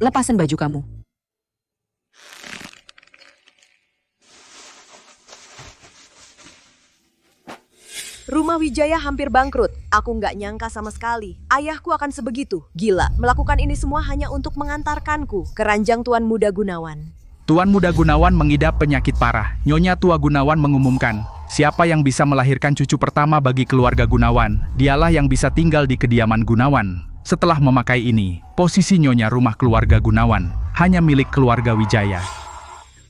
lepasin baju kamu. Rumah Wijaya hampir bangkrut. Aku nggak nyangka sama sekali. Ayahku akan sebegitu. Gila, melakukan ini semua hanya untuk mengantarkanku ke ranjang Tuan Muda Gunawan. Tuan Muda Gunawan mengidap penyakit parah. Nyonya Tua Gunawan mengumumkan, siapa yang bisa melahirkan cucu pertama bagi keluarga Gunawan, dialah yang bisa tinggal di kediaman Gunawan. Setelah memakai ini, posisi Nyonya rumah keluarga Gunawan hanya milik keluarga Wijaya.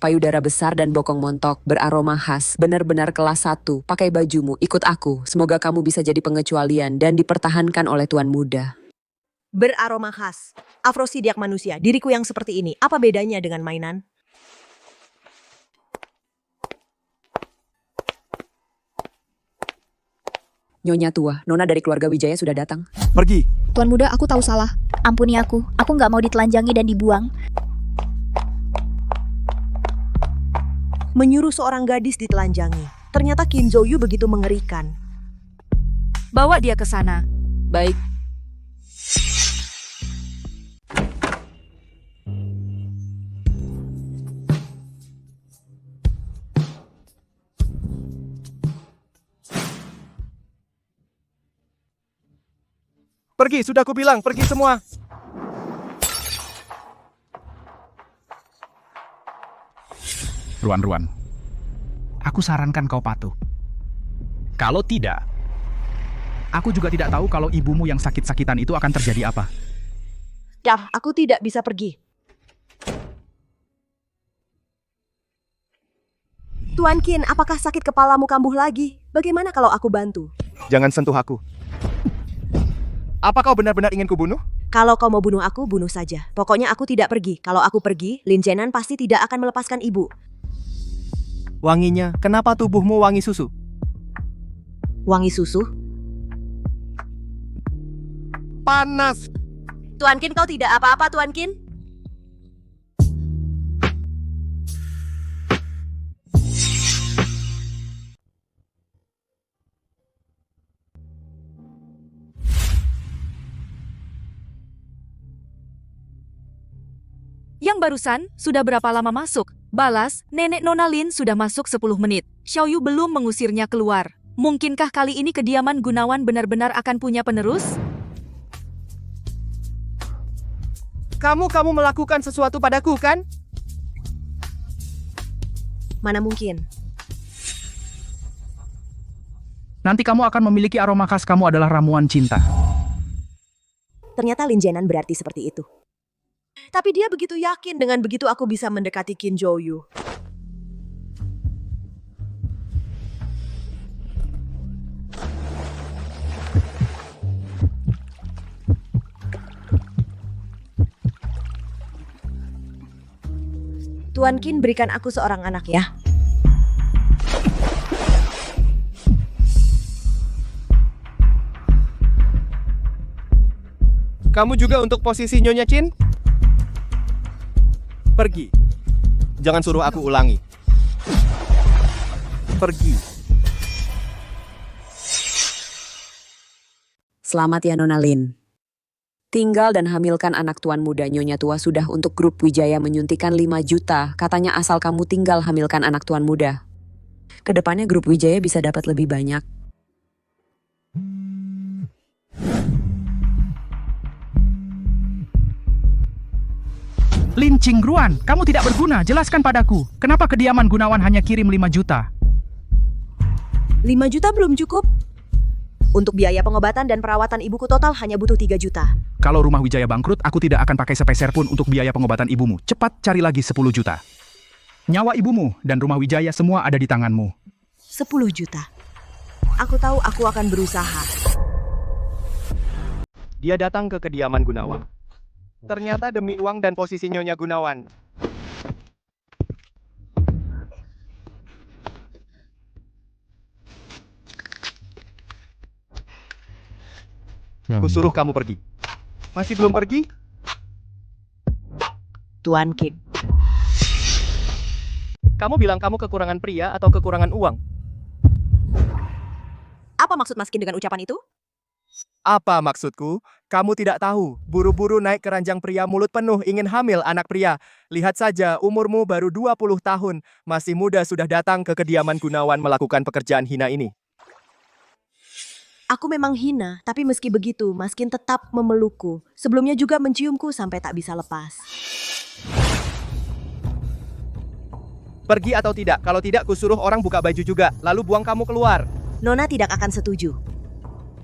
Payudara besar dan bokong montok, beraroma khas, benar-benar kelas 1. Pakai bajumu, ikut aku. Semoga kamu bisa jadi pengecualian dan dipertahankan oleh Tuan Muda. Beraroma khas. Afrosidiak manusia, diriku yang seperti ini. Apa bedanya dengan mainan? Nyonya Tua, Nona dari keluarga Wijaya sudah datang. Pergi. Tuan Muda, aku tahu salah. Ampuni aku nggak mau ditelanjangi dan dibuang. Menyuruh seorang gadis ditelanjangi. Ternyata Kim Jo-yu begitu mengerikan. Bawa dia ke sana. Baik. Pergi, sudah kubilang, pergi semua. Ruan-Ruan, aku sarankan kau patuh. Kalau tidak, aku juga tidak tahu kalau ibumu yang sakit-sakitan itu akan terjadi apa. Ya, aku tidak bisa pergi. Tuan Qin, apakah sakit kepalamu kambuh lagi? Bagaimana kalau aku bantu? Jangan sentuh aku. Apa kau benar-benar ingin kubunuh? Kalau kau mau bunuh aku, bunuh saja. Pokoknya aku tidak pergi. Kalau aku pergi, Lin Jenan pasti tidak akan melepaskan ibu. Wanginya, kenapa tubuhmu wangi susu? Wangi susu? Panas. Tuan Qin, kau tidak apa-apa, Tuan Qin? Yang barusan, sudah berapa lama masuk? Balas, nenek Nona Lin sudah masuk 10 menit. Xiaoyu belum mengusirnya keluar. Mungkinkah kali ini kediaman Gunawan benar-benar akan punya penerus? Kamu melakukan sesuatu padaku, kan? Mana mungkin? Nanti kamu akan memiliki aroma khas kamu adalah ramuan cinta. Ternyata Lin Jenan berarti seperti itu. Tapi dia begitu yakin dengan begitu aku bisa mendekati Kim Jo-yu. Tuan Qin, berikan aku seorang anak ya. Kamu juga untuk posisi Nyonya Qin? Pergi. Jangan suruh aku ulangi. Pergi. Selamat ya Nona Lin. Tinggal dan hamilkan anak Tuan Muda. Nyonya Tua sudah untuk grup Wijaya menyuntikkan 5 juta. Katanya asal kamu tinggal hamilkan anak Tuan Muda. Kedepannya grup Wijaya bisa dapat lebih banyak. Lin Qingruan, kamu tidak berguna. Jelaskan padaku, kenapa kediaman Gunawan hanya kirim 5 juta? 5 juta belum cukup. Untuk biaya pengobatan dan perawatan ibuku total hanya butuh 3 juta. Kalau rumah Wijaya bangkrut, aku tidak akan pakai sepeser pun untuk biaya pengobatan ibumu. Cepat cari lagi 10 juta. Nyawa ibumu dan rumah Wijaya semua ada di tanganmu. 10 juta. Aku tahu aku akan berusaha. Dia datang ke kediaman Gunawan. Ternyata demi uang dan posisi Nyonya Gunawan. Kusuruh kamu pergi. Masih belum pergi? Tuan Qin. Kamu bilang kamu kekurangan pria atau kekurangan uang? Apa maksud Mas Qin dengan ucapan itu? Apa maksudku? Kamu tidak tahu. Buru-buru naik ke ranjang pria mulut penuh ingin hamil anak pria. Lihat saja, umurmu baru 20 tahun. Masih muda sudah datang ke kediaman Gunawan melakukan pekerjaan hina ini. Aku memang hina, tapi meski begitu, Maskin tetap memelukku. Sebelumnya juga menciumku sampai tak bisa lepas. Pergi atau tidak? Kalau tidak, kusuruh orang buka baju juga, lalu buang kamu keluar. Nona tidak akan setuju.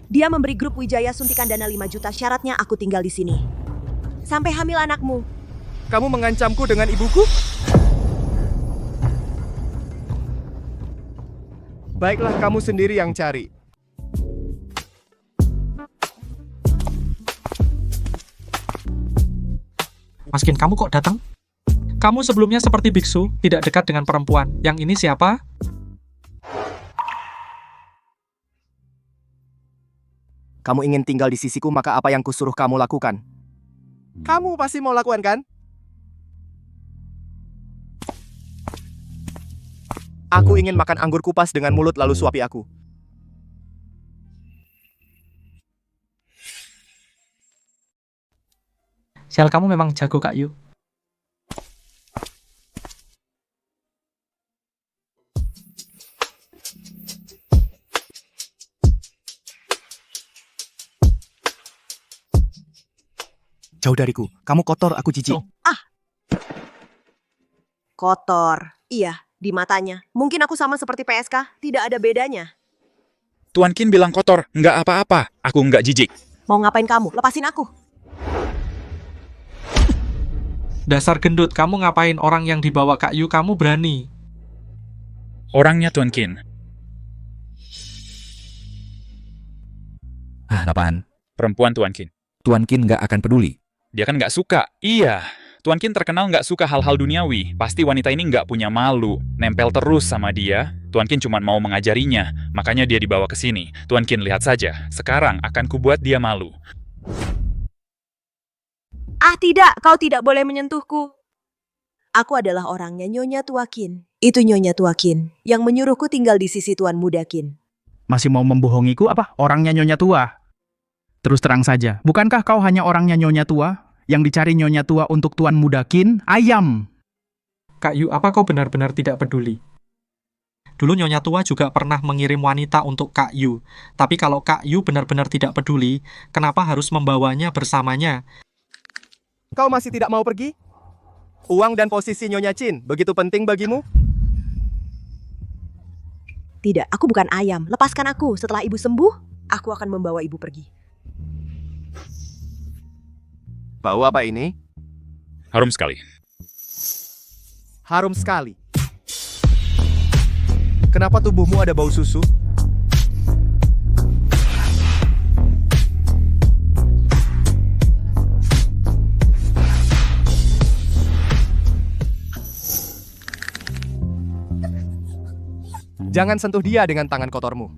Dia memberi grup Wijaya suntikan dana 5 juta, syaratnya aku tinggal di sini. Sampai hamil anakmu. Kamu mengancamku dengan ibuku? Baiklah, kamu sendiri yang cari. Maskin, kamu kok datang? Kamu sebelumnya seperti biksu, tidak dekat dengan perempuan. Yang ini siapa? Kamu ingin tinggal di sisiku, maka apa yang kusuruh kamu lakukan? Kamu pasti mau lakukan, kan? Aku ingin makan anggur kupas dengan mulut lalu suapi aku. Sial, kamu memang jago, Kak Yu. Jauh dariku, kamu kotor, aku jijik. Kotor. Iya, di matanya. Mungkin aku sama seperti PSK, tidak ada bedanya. Tuan Qin bilang kotor, nggak apa-apa, aku nggak jijik. Mau ngapain kamu? Lepasin aku. Dasar gendut, kamu ngapain orang yang dibawa Kak Yu, kamu berani. Orangnya Tuan Qin. Apaan? Perempuan Tuan Qin. Tuan Qin nggak akan peduli. Dia kan nggak suka. Iya, Tuan Qin terkenal nggak suka hal-hal duniawi. Pasti wanita ini nggak punya malu. Nempel terus sama dia. Tuan Qin cuma mau mengajarinya. Makanya dia dibawa ke sini. Tuan Qin, lihat saja. Sekarang akan kubuat dia malu. Ah tidak, kau tidak boleh menyentuhku. Aku adalah orangnya Nyonya Tua Qin. Itu Nyonya Tua Qin yang menyuruhku tinggal di sisi Tuan Muda Qin. Masih mau membohongiku apa? Orangnya Nyonya Tua. Terus terang saja, bukankah kau hanya orangnya Nyonya Tua? Yang dicari Nyonya Tua untuk Tuan Muda Qin? Ayam! Kak Yu, apa kau benar-benar tidak peduli? Dulu Nyonya Tua juga pernah mengirim wanita untuk Kak Yu. Tapi kalau Kak Yu benar-benar tidak peduli, kenapa harus membawanya bersamanya? Kau masih tidak mau pergi? Uang dan posisi Nyonya Qin begitu penting bagimu? Tidak, aku bukan ayam. Lepaskan aku. Setelah ibu sembuh, aku akan membawa ibu pergi. Bau apa ini? Harum sekali. Harum sekali. Kenapa tubuhmu ada bau susu? Jangan sentuh dia dengan tangan kotormu.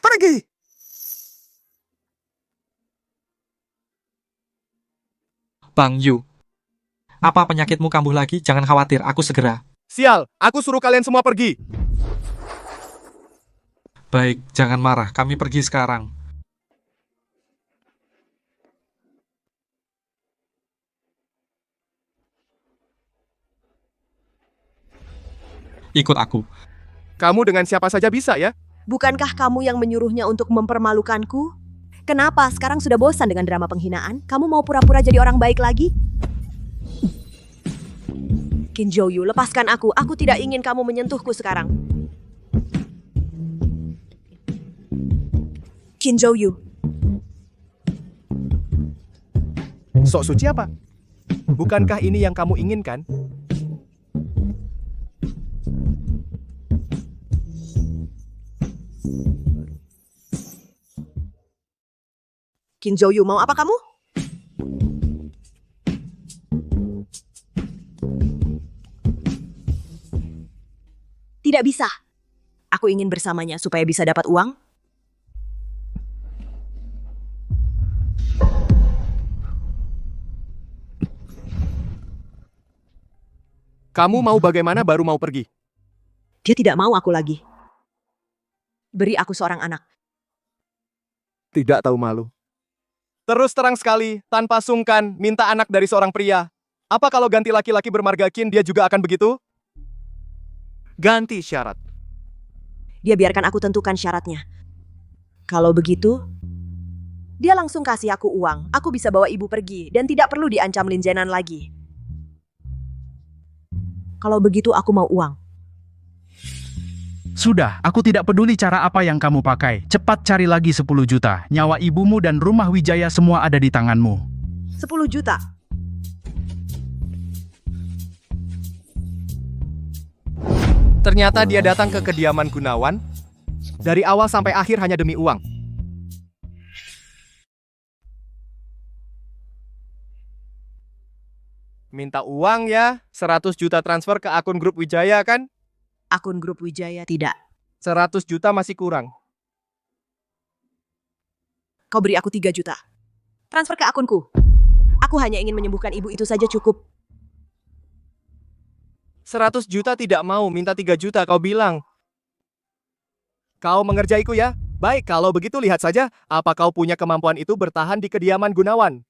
Pergi! Bang Yu, apa penyakitmu kambuh lagi? Jangan khawatir, aku segera. Sial, aku suruh kalian semua pergi. Baik, jangan marah, kami pergi sekarang. Ikut aku. Kamu dengan siapa saja bisa ya? Bukankah kamu yang menyuruhnya untuk mempermalukanku? Kenapa sekarang sudah bosan dengan drama penghinaan? Kamu mau pura-pura jadi orang baik lagi? Qin Zhouyu, lepaskan aku. Aku tidak ingin kamu menyentuhku sekarang. Qin Zhouyu. Sok suci apa? Bukankah ini yang kamu inginkan? Qin Zhouyu, mau apa kamu? Tidak bisa. Aku ingin bersamanya supaya bisa dapat uang. Kamu mau bagaimana baru mau pergi? Dia tidak mau aku lagi. Beri aku seorang anak. Tidak tahu malu. Terus terang sekali, tanpa sungkan, minta anak dari seorang pria. Apa kalau ganti laki-laki bermarga Qin, dia juga akan begitu? Ganti syarat. Dia biarkan aku tentukan syaratnya. Kalau begitu, dia langsung kasih aku uang. Aku bisa bawa ibu pergi dan tidak perlu diancam Lin Zenan lagi. Kalau begitu aku mau uang. Sudah, aku tidak peduli cara apa yang kamu pakai. Cepat cari lagi 10 juta. Nyawa ibumu dan rumah Wijaya semua ada di tanganmu. 10 juta. Ternyata dia datang ke kediaman Gunawan. Dari awal sampai akhir hanya demi uang. Minta uang ya, 100 juta transfer ke akun grup Wijaya kan? Akun grup Wijaya tidak. 100 juta masih kurang. Kau beri aku 3 juta. Transfer ke akunku. Aku hanya ingin menyembuhkan ibu itu saja cukup. 100 juta tidak mau, minta 3 juta kau bilang. Kau mengerjaiku ya? Baik, kalau begitu lihat saja, apa kau punya kemampuan itu bertahan di kediaman Gunawan?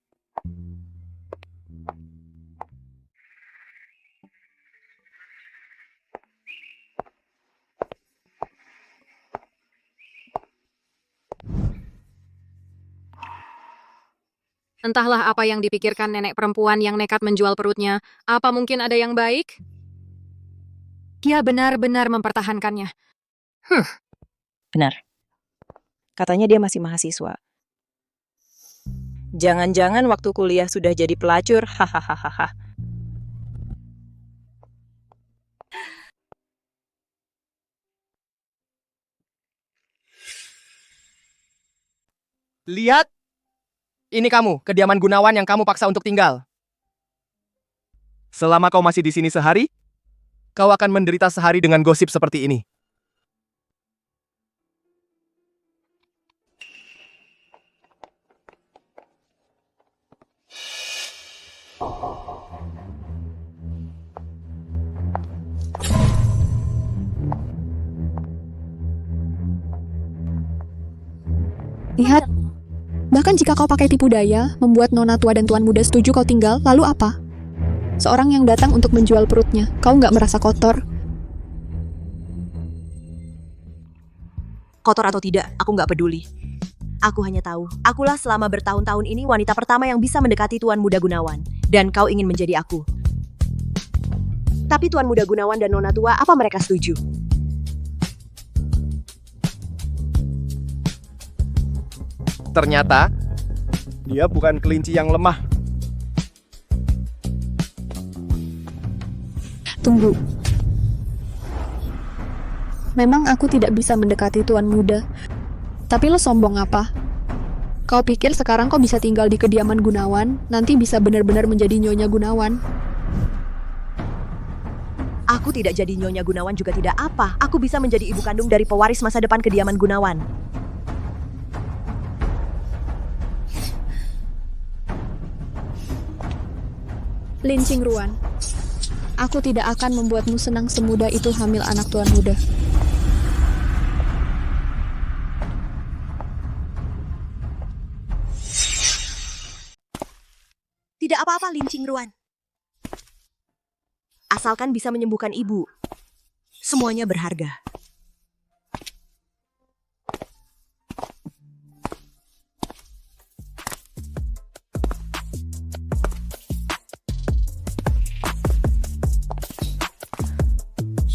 Entahlah apa yang dipikirkan nenek perempuan yang nekat menjual perutnya. Apa mungkin ada yang baik? Dia benar-benar mempertahankannya. Benar. Katanya dia masih mahasiswa. Jangan-jangan waktu kuliah sudah jadi pelacur. Hahaha. Lihat! Ini kamu, kediaman Gunawan yang kamu paksa untuk tinggal. Selama kau masih di sini sehari, kau akan menderita sehari dengan gosip seperti ini. Lihat, bahkan jika kau pakai tipu daya, membuat nona tua dan tuan muda setuju kau tinggal, lalu apa? Seorang yang datang untuk menjual perutnya, kau nggak merasa kotor? Kotor atau tidak, aku nggak peduli. Aku hanya tahu, akulah selama bertahun-tahun ini wanita pertama yang bisa mendekati Tuan Muda Gunawan. Dan kau ingin menjadi aku. Tapi Tuan Muda Gunawan dan nona tua, apa mereka setuju? Ternyata, dia bukan kelinci yang lemah. Tunggu. Memang aku tidak bisa mendekati tuan muda. Tapi lo sombong apa? Kau pikir sekarang kau bisa tinggal di kediaman Gunawan, nanti bisa benar-benar menjadi Nyonya Gunawan? Aku tidak jadi Nyonya Gunawan juga tidak apa. Aku bisa menjadi ibu kandung dari pewaris masa depan kediaman Gunawan. Lin Qingruan, aku tidak akan membuatmu senang semudah itu hamil anak tuan muda. Tidak apa-apa, Lin Qingruan. Asalkan bisa menyembuhkan ibu. Semuanya berharga.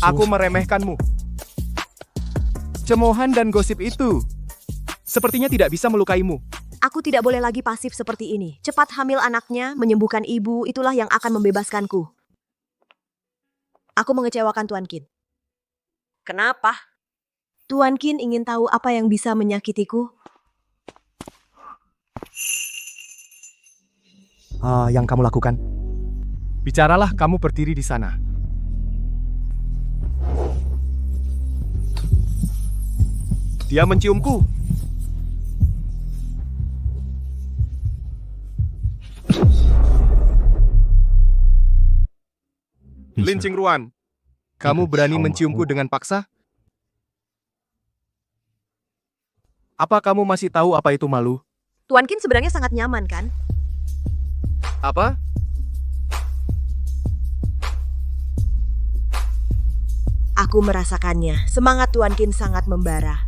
Aku meremehkanmu. Cemoohan dan gosip itu sepertinya tidak bisa melukaimu. Aku tidak boleh lagi pasif seperti ini. Cepat hamil anaknya, menyembuhkan ibu, itulah yang akan membebaskanku. Aku mengecewakan Tuan Qin. Kenapa? Tuan Qin ingin tahu apa yang bisa menyakitiku. Yang kamu lakukan. Bicaralah, kamu berdiri di sana. Dia menciumku. Lin Lin Qingruan, kamu berani menciumku dengan paksa? Apa kamu masih tahu apa itu malu? Tuan Qin sebenarnya sangat nyaman, kan? Apa? Aku merasakannya. Semangat Tuan Qin sangat membara.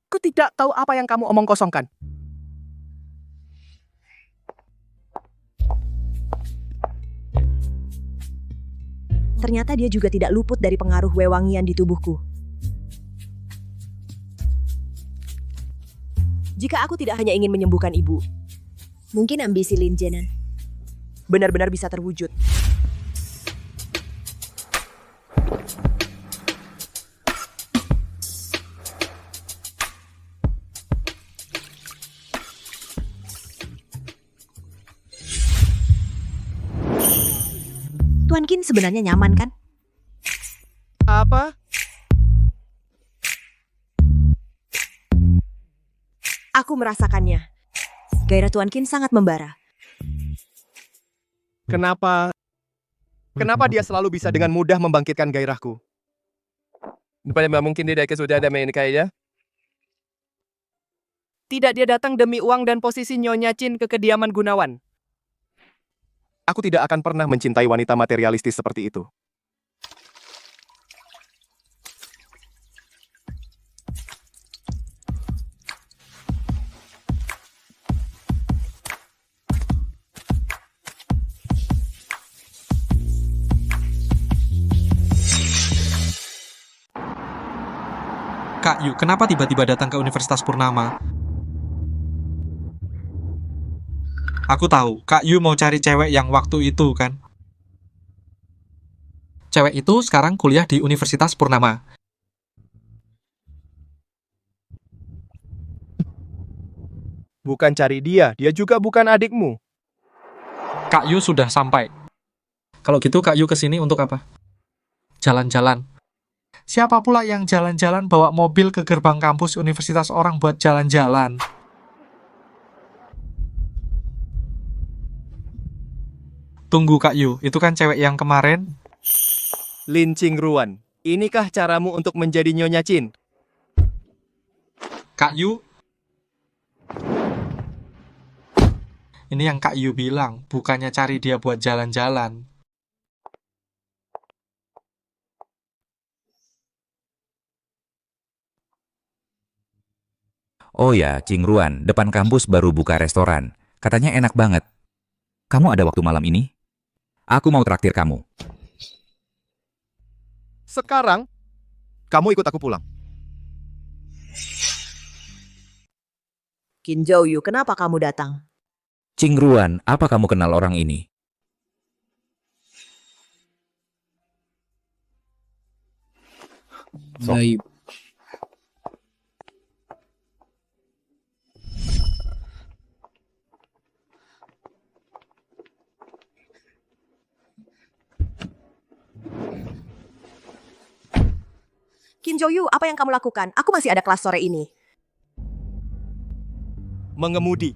Aku tidak tahu apa yang kamu omong kosongkan. Ternyata dia juga tidak luput dari pengaruh wewangian di tubuhku. Jika aku tidak hanya ingin menyembuhkan ibu, mungkin ambisi Lin Jianan benar-benar bisa terwujud. Tuan Qin sebenarnya nyaman, kan? Apa? Aku merasakannya. Gairah Tuan Qin sangat membara. Kenapa dia selalu bisa dengan mudah membangkitkan gairahku? Mungkin tidak sudah ada menikahnya? Tidak, dia datang demi uang dan posisi Nyonya Qin ke kediaman Gunawan. Aku tidak akan pernah mencintai wanita materialistis seperti itu. Kak Yu, kenapa tiba-tiba datang ke Universitas Purnama? Aku tahu, Kak Yu mau cari cewek yang waktu itu, kan? Cewek itu sekarang kuliah di Universitas Purnama. Bukan cari dia juga bukan adikmu. Kak Yu sudah sampai. Kalau gitu Kak Yu kesini untuk apa? Jalan-jalan. Siapa pula yang jalan-jalan bawa mobil ke gerbang kampus universitas orang buat jalan-jalan? Tunggu Kak Yu, itu kan cewek yang kemarin? Lin Qingruan, inikah caramu untuk menjadi Nyonya Qin? Kak Yu? Ini yang Kak Yu bilang, bukannya cari dia buat jalan-jalan. Oh ya, Qingruan, depan kampus baru buka restoran. Katanya enak banget. Kamu ada waktu malam ini? Aku mau traktir kamu. Sekarang, kamu ikut aku pulang. Qin Zhouyu, kenapa kamu datang? Qingruan, apa kamu kenal orang ini? Baik. Qin Zhouyu, apa yang kamu lakukan? Aku masih ada kelas sore ini. Mengemudi.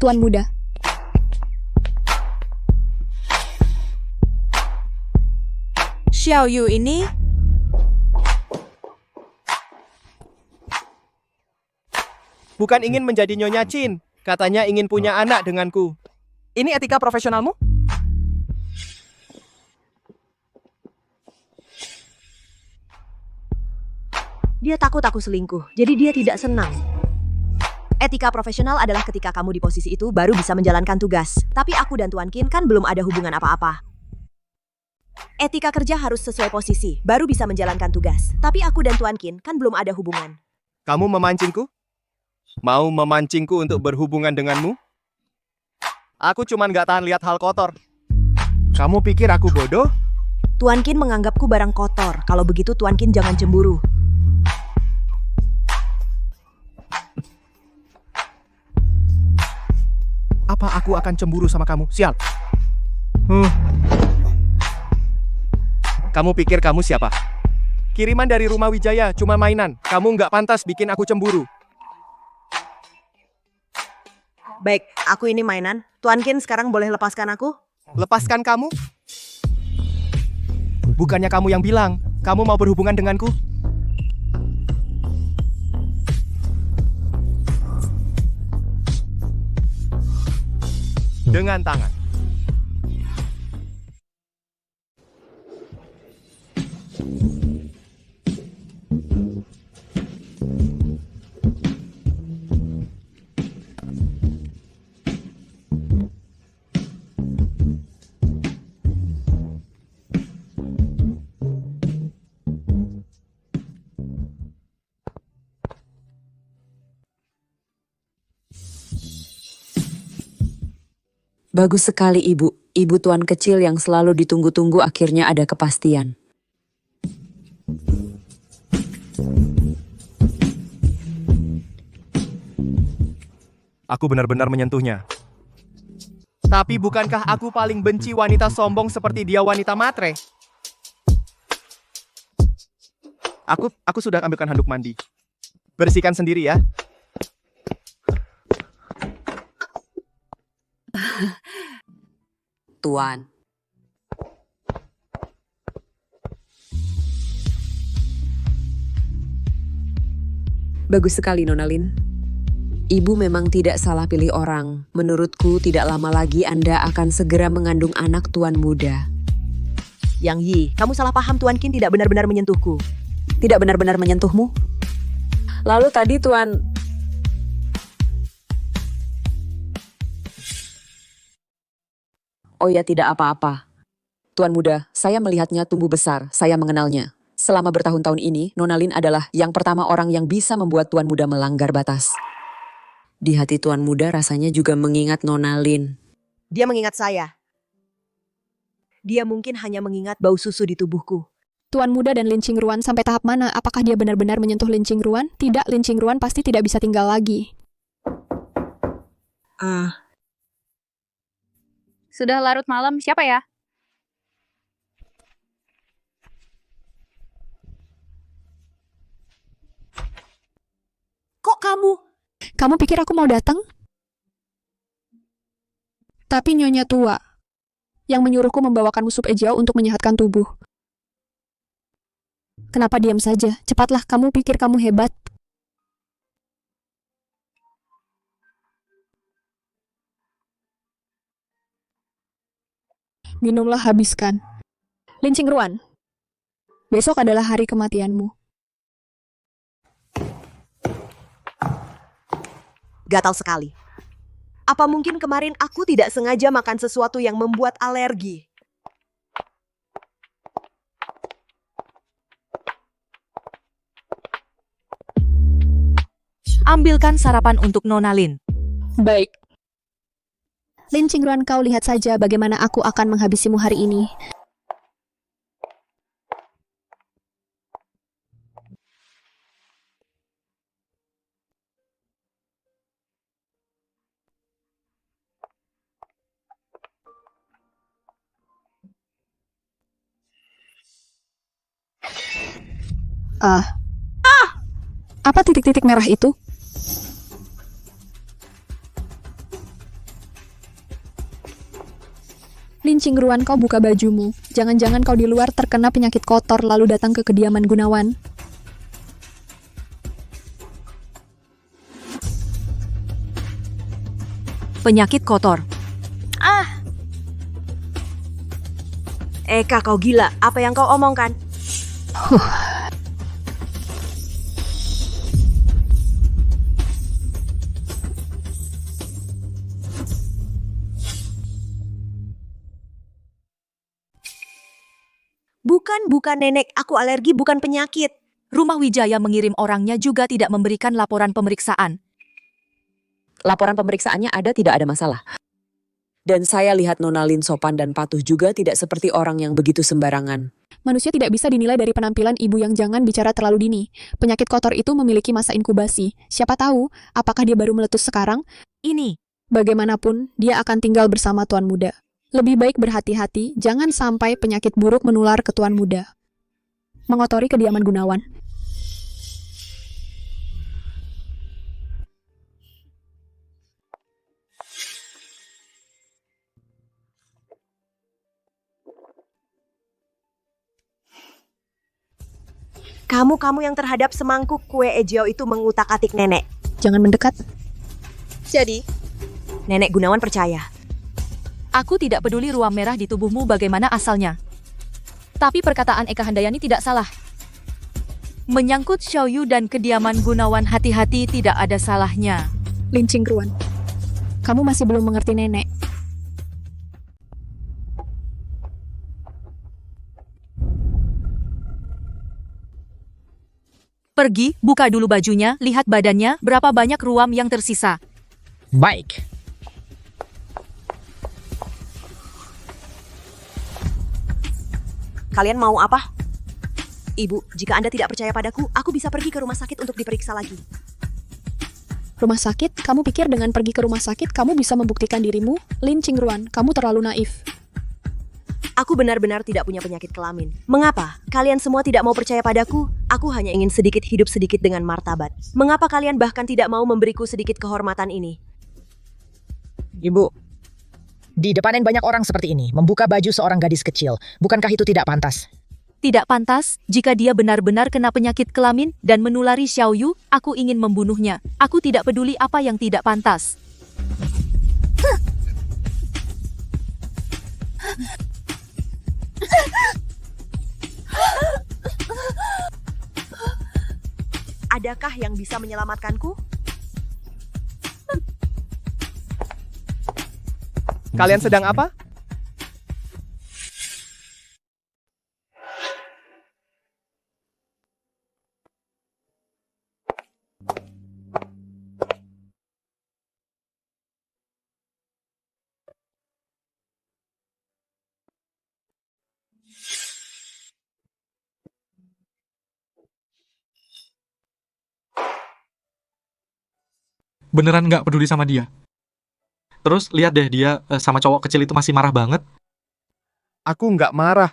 Tuan muda. Xiao Yu ini Bukan ingin menjadi Nyonya Qin. Katanya ingin punya anak denganku. Ini etika profesionalmu? Dia takut aku selingkuh, jadi dia tidak senang. Etika profesional adalah ketika kamu di posisi itu baru bisa menjalankan tugas. Tapi aku dan Tuan Qin kan belum ada hubungan apa-apa. Etika kerja harus sesuai posisi, baru bisa menjalankan tugas. Tapi aku dan Tuan Qin kan belum ada hubungan. Kamu memancingku? Mau memancingku untuk berhubungan denganmu? Aku cuman gak tahan lihat hal kotor. Kamu pikir aku bodoh? Tuan Qin menganggapku barang kotor. Kalau begitu Tuan Qin jangan cemburu. Kenapa aku akan cemburu sama kamu? Sial. Kamu pikir kamu siapa? Kiriman dari Rumah Wijaya, cuma mainan. Kamu nggak pantas bikin aku cemburu. Baik, aku ini mainan. Tuan Qin sekarang boleh lepaskan aku? Lepaskan kamu? Bukannya kamu yang bilang, kamu mau berhubungan denganku? Dengan tangan. Bagus sekali ibu. Ibu tuan kecil yang selalu ditunggu-tunggu akhirnya ada kepastian. Aku benar-benar menyentuhnya. Tapi bukankah aku paling benci wanita sombong seperti dia wanita matre? Aku sudah ambilkan handuk mandi. Bersihkan sendiri ya. Tuan. Bagus sekali, Nona Lin. Ibu memang tidak salah pilih orang. Menurutku tidak lama lagi Anda akan segera mengandung anak tuan muda. Yang Yi, kamu salah paham. Tuan Qin tidak benar-benar menyentuhku. Tidak benar-benar menyentuhmu? Lalu tadi tuan... Oh ya, tidak apa-apa. Tuan muda, saya melihatnya tumbuh besar, saya mengenalnya. Selama bertahun-tahun ini, Nona Lin adalah yang pertama orang yang bisa membuat tuan muda melanggar batas. Di hati tuan muda rasanya juga mengingat Nona Lin. Dia mengingat saya. Dia mungkin hanya mengingat bau susu di tubuhku. Tuan muda dan Lin Qingruan sampai tahap mana? Apakah dia benar-benar menyentuh Lin Qingruan? Tidak, Lin Qingruan pasti tidak bisa tinggal lagi. Sudah larut malam, siapa ya? Kok kamu? Kamu pikir aku mau datang? Tapi Nyonya Tua yang menyuruhku membawakanmu sup ejau untuk menyehatkan tubuh. Kenapa diam saja? Cepatlah, kamu pikir kamu hebat. Minumlah, habiskan. Lin Qingruan, besok adalah hari kematianmu. Gatal sekali. Apa mungkin kemarin aku tidak sengaja makan sesuatu yang membuat alergi? Ambilkan sarapan untuk Nona Lin. Baik. Lin Qingruan, kau lihat saja bagaimana aku akan menghabisimu hari ini. Apa titik-titik merah itu? Lin Qingruan, kau buka bajumu. Jangan-jangan kau di luar terkena penyakit kotor lalu datang ke kediaman Gunawan. Penyakit kotor. Eka, kau gila. Apa yang kau omongkan? Bukan nenek, aku alergi bukan penyakit. Rumah Wijaya mengirim orangnya juga tidak memberikan laporan pemeriksaan. Laporan pemeriksaannya ada, tidak ada masalah. Dan saya lihat Nona Lin sopan dan patuh juga, tidak seperti orang yang begitu sembarangan. Manusia tidak bisa dinilai dari penampilan ibu yang jangan bicara terlalu dini. Penyakit kotor itu memiliki masa inkubasi. Siapa tahu, apakah dia baru meletus sekarang? Ini, Bagaimanapun, dia akan tinggal bersama Tuan Muda. Lebih baik berhati-hati, jangan sampai penyakit buruk menular ke Tuan Muda. Mengotori kediaman Gunawan. Kamu yang terhadap semangkuk kue Ejio itu mengutak-atik nenek. Jangan mendekat. Jadi, nenek Gunawan percaya. Aku tidak peduli ruam merah di tubuhmu bagaimana asalnya. Tapi perkataan Eka Handayani tidak salah. Menyangkut Xiaoyu dan kediaman Gunawan, hati-hati, tidak ada salahnya. Lin Qingruan, kamu masih belum mengerti nenek. Pergi, buka dulu bajunya, lihat badannya, berapa banyak ruam yang tersisa. Baik. Kalian mau apa? Ibu, jika Anda tidak percaya padaku, aku bisa pergi ke rumah sakit untuk diperiksa lagi. Rumah sakit? Kamu pikir dengan pergi ke rumah sakit kamu bisa membuktikan dirimu? Lin Qingruan, kamu terlalu naif. Aku benar-benar tidak punya penyakit kelamin. Mengapa? Kalian semua tidak mau percaya padaku? Aku hanya ingin sedikit hidup sedikit dengan martabat. Mengapa kalian bahkan tidak mau memberiku sedikit kehormatan ini? Ibu, di depanin banyak orang seperti ini, membuka baju seorang gadis kecil. Bukankah itu tidak pantas? Tidak pantas, jika dia benar-benar kena penyakit kelamin dan menulari Xiaoyu, aku ingin membunuhnya. Aku tidak peduli apa yang tidak pantas. Adakah yang bisa menyelamatkanku? Kalian sedang apa? Beneran nggak peduli sama dia. Terus lihat deh dia sama cowok kecil itu masih marah banget. Aku nggak marah.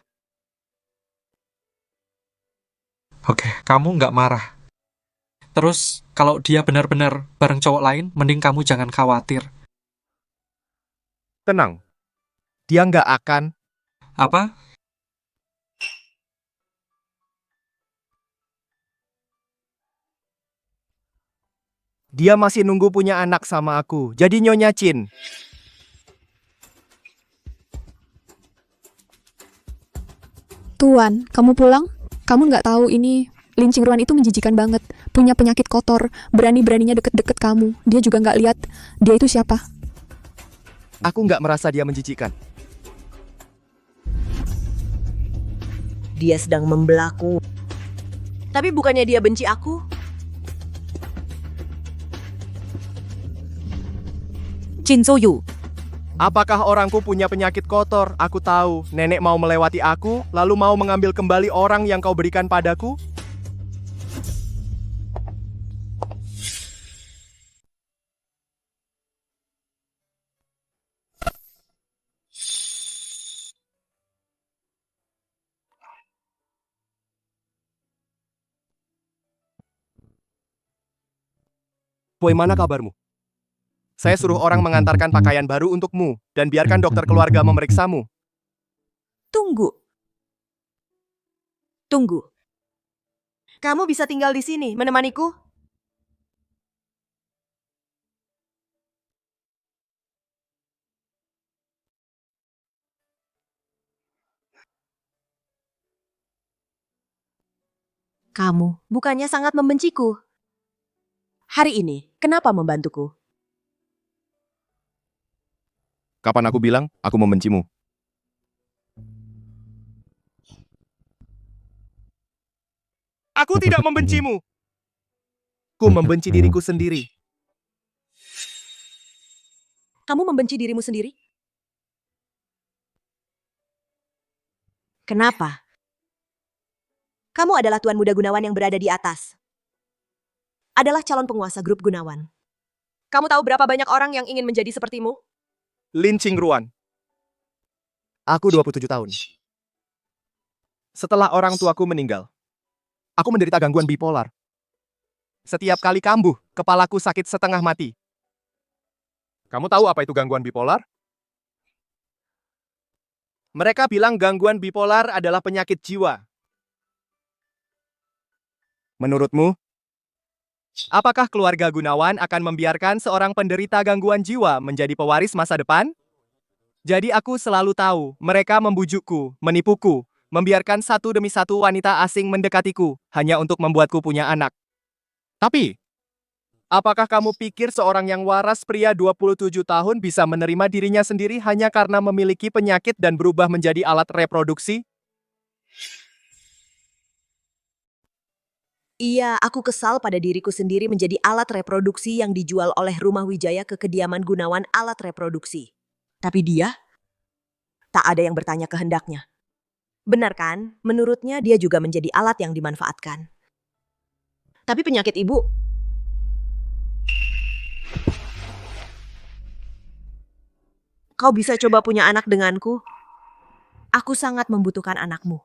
Oke, kamu nggak marah. Terus kalau dia benar-benar bareng cowok lain, mending kamu jangan khawatir. Tenang. Dia nggak akan. Apa? Dia masih nunggu punya anak sama aku. Jadi Nyonya Chin. Tuan, kamu pulang? Kamu nggak tahu ini Lin Qingruan itu menjijikan banget. Punya penyakit kotor, berani-beraninya deket-deket kamu. Dia juga nggak lihat dia itu siapa. Aku nggak merasa dia menjijikkan. Dia sedang membelaku. Tapi bukannya dia benci aku? Jin Zouyu, Apakah orangku punya penyakit kotor? Aku tahu. Nenek mau melewati aku, lalu mau mengambil kembali orang yang kau berikan padaku? Bagaimana kabarmu? Saya suruh orang mengantarkan pakaian baru untukmu, dan biarkan dokter keluarga memeriksamu. Tunggu. Kamu bisa tinggal di sini, menemaniku? Kamu bukannya sangat membenciku. Hari ini, kenapa membantuku? Kapan aku bilang, aku membencimu? Aku tidak membencimu. Ku membenci diriku sendiri. Kamu membenci dirimu sendiri? Kenapa? Kamu adalah Tuan Muda Gunawan yang berada di atas. Adalah calon penguasa grup Gunawan. Kamu tahu berapa banyak orang yang ingin menjadi sepertimu? Lin Qingruan. Aku 27 tahun. Setelah orang tuaku meninggal, aku menderita gangguan bipolar. Setiap kali kambuh, kepalaku sakit setengah mati. Kamu tahu apa itu gangguan bipolar? Mereka bilang gangguan bipolar adalah penyakit jiwa. Menurutmu, apakah keluarga Gunawan akan membiarkan seorang penderita gangguan jiwa menjadi pewaris masa depan? Jadi aku selalu tahu, mereka membujukku, menipuku, membiarkan satu demi satu wanita asing mendekatiku, hanya untuk membuatku punya anak. Tapi, apakah kamu pikir seorang yang waras pria 27 tahun bisa menerima dirinya sendiri hanya karena memiliki penyakit dan berubah menjadi alat reproduksi? Iya, aku kesal pada diriku sendiri menjadi alat reproduksi yang dijual oleh Rumah Wijaya ke kediaman Gunawan alat reproduksi. Tapi dia, tak ada yang bertanya kehendaknya. Benar kan? Menurutnya dia juga menjadi alat yang dimanfaatkan. Tapi penyakit ibu... Kau bisa coba punya anak denganku? Aku sangat membutuhkan anakmu.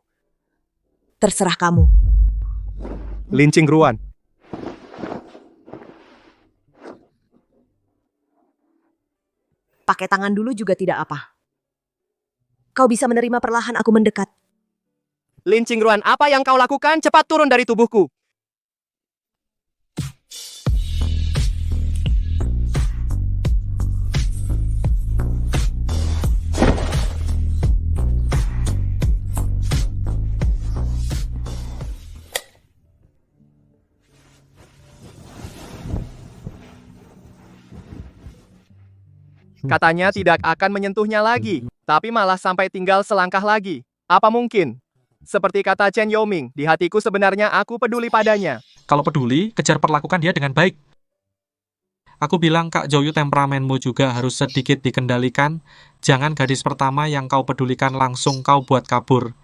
Terserah kamu. Lin Qingruan. Pakai tangan dulu juga tidak apa. Kau bisa menerima perlahan aku mendekat. Lin Qingruan, apa yang kau lakukan? Cepat turun dari tubuhku. Katanya tidak akan menyentuhnya lagi, tapi malah sampai tinggal selangkah lagi. Apa mungkin? Seperti kata Chen Youming, di hatiku sebenarnya aku peduli padanya. Kalau peduli, kejar perlakukan dia dengan baik. Aku bilang Kak Jouyu temperamenmu juga harus sedikit dikendalikan. Jangan gadis pertama yang kau pedulikan langsung kau buat kabur.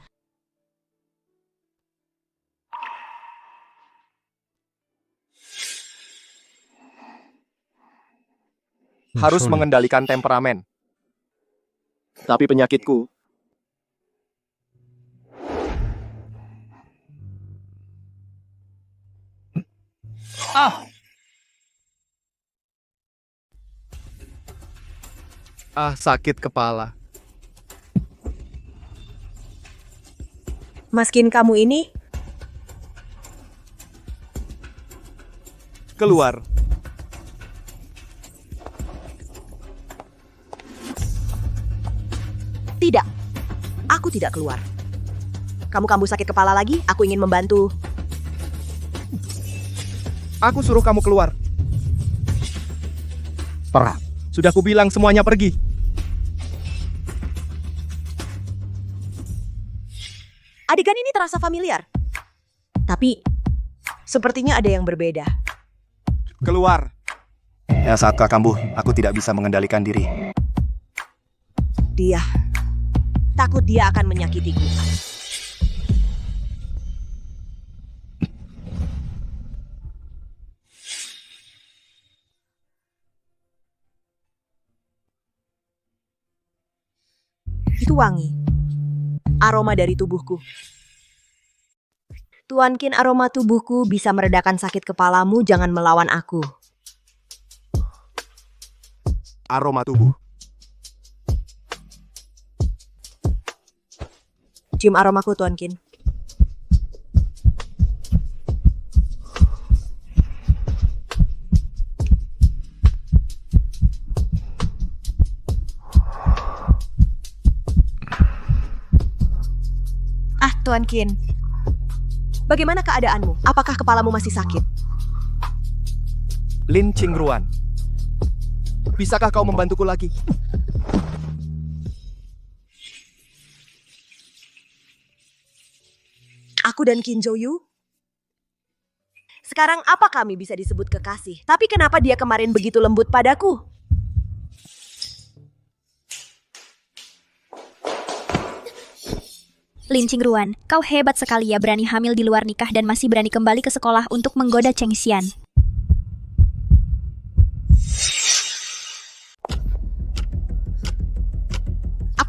Harus mengendalikan temperamen. Tapi penyakitku... sakit kepala. Maskin kamu ini... Keluar. Tidak. Aku tidak keluar. Kamu kambuh sakit kepala lagi? Aku ingin membantu. Aku suruh kamu keluar. Perah. Sudah kubilang semuanya pergi. Adegan ini terasa familiar. Tapi, sepertinya ada yang berbeda. Keluar. Ya, saat kau kambuh, aku tidak bisa mengendalikan diri. Dia. Takut dia akan menyakitiku. Itu wangi. Aroma dari tubuhku. Tuan Qin, aroma tubuhku bisa meredakan sakit kepalamu, jangan melawan aku. Aroma tubuh. Cium aromaku, Tuan Qin. Tuan Qin. Bagaimana keadaanmu? Apakah kepalamu masih sakit? Lin Qingruan. Bisakah kau membantuku lagi? Aku dan Qin Jouyu? Sekarang apa kami bisa disebut kekasih? Tapi kenapa dia kemarin begitu lembut padaku? Lin Qingruan, kau hebat sekali ya, berani hamil di luar nikah dan masih berani kembali ke sekolah untuk menggoda Cheng Xian.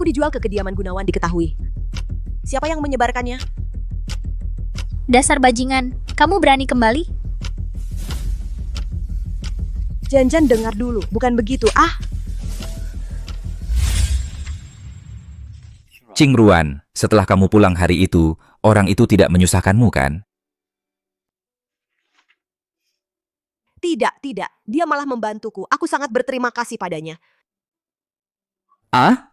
dijual ke kediaman Gunawan diketahui. Siapa yang menyebarkannya? Dasar bajingan, kamu berani kembali? Janjan dengar dulu, bukan begitu. Qingruan, setelah kamu pulang hari itu, orang itu tidak menyusahkanmu kan? Tidak. Dia malah membantuku. Aku sangat berterima kasih padanya. Ah?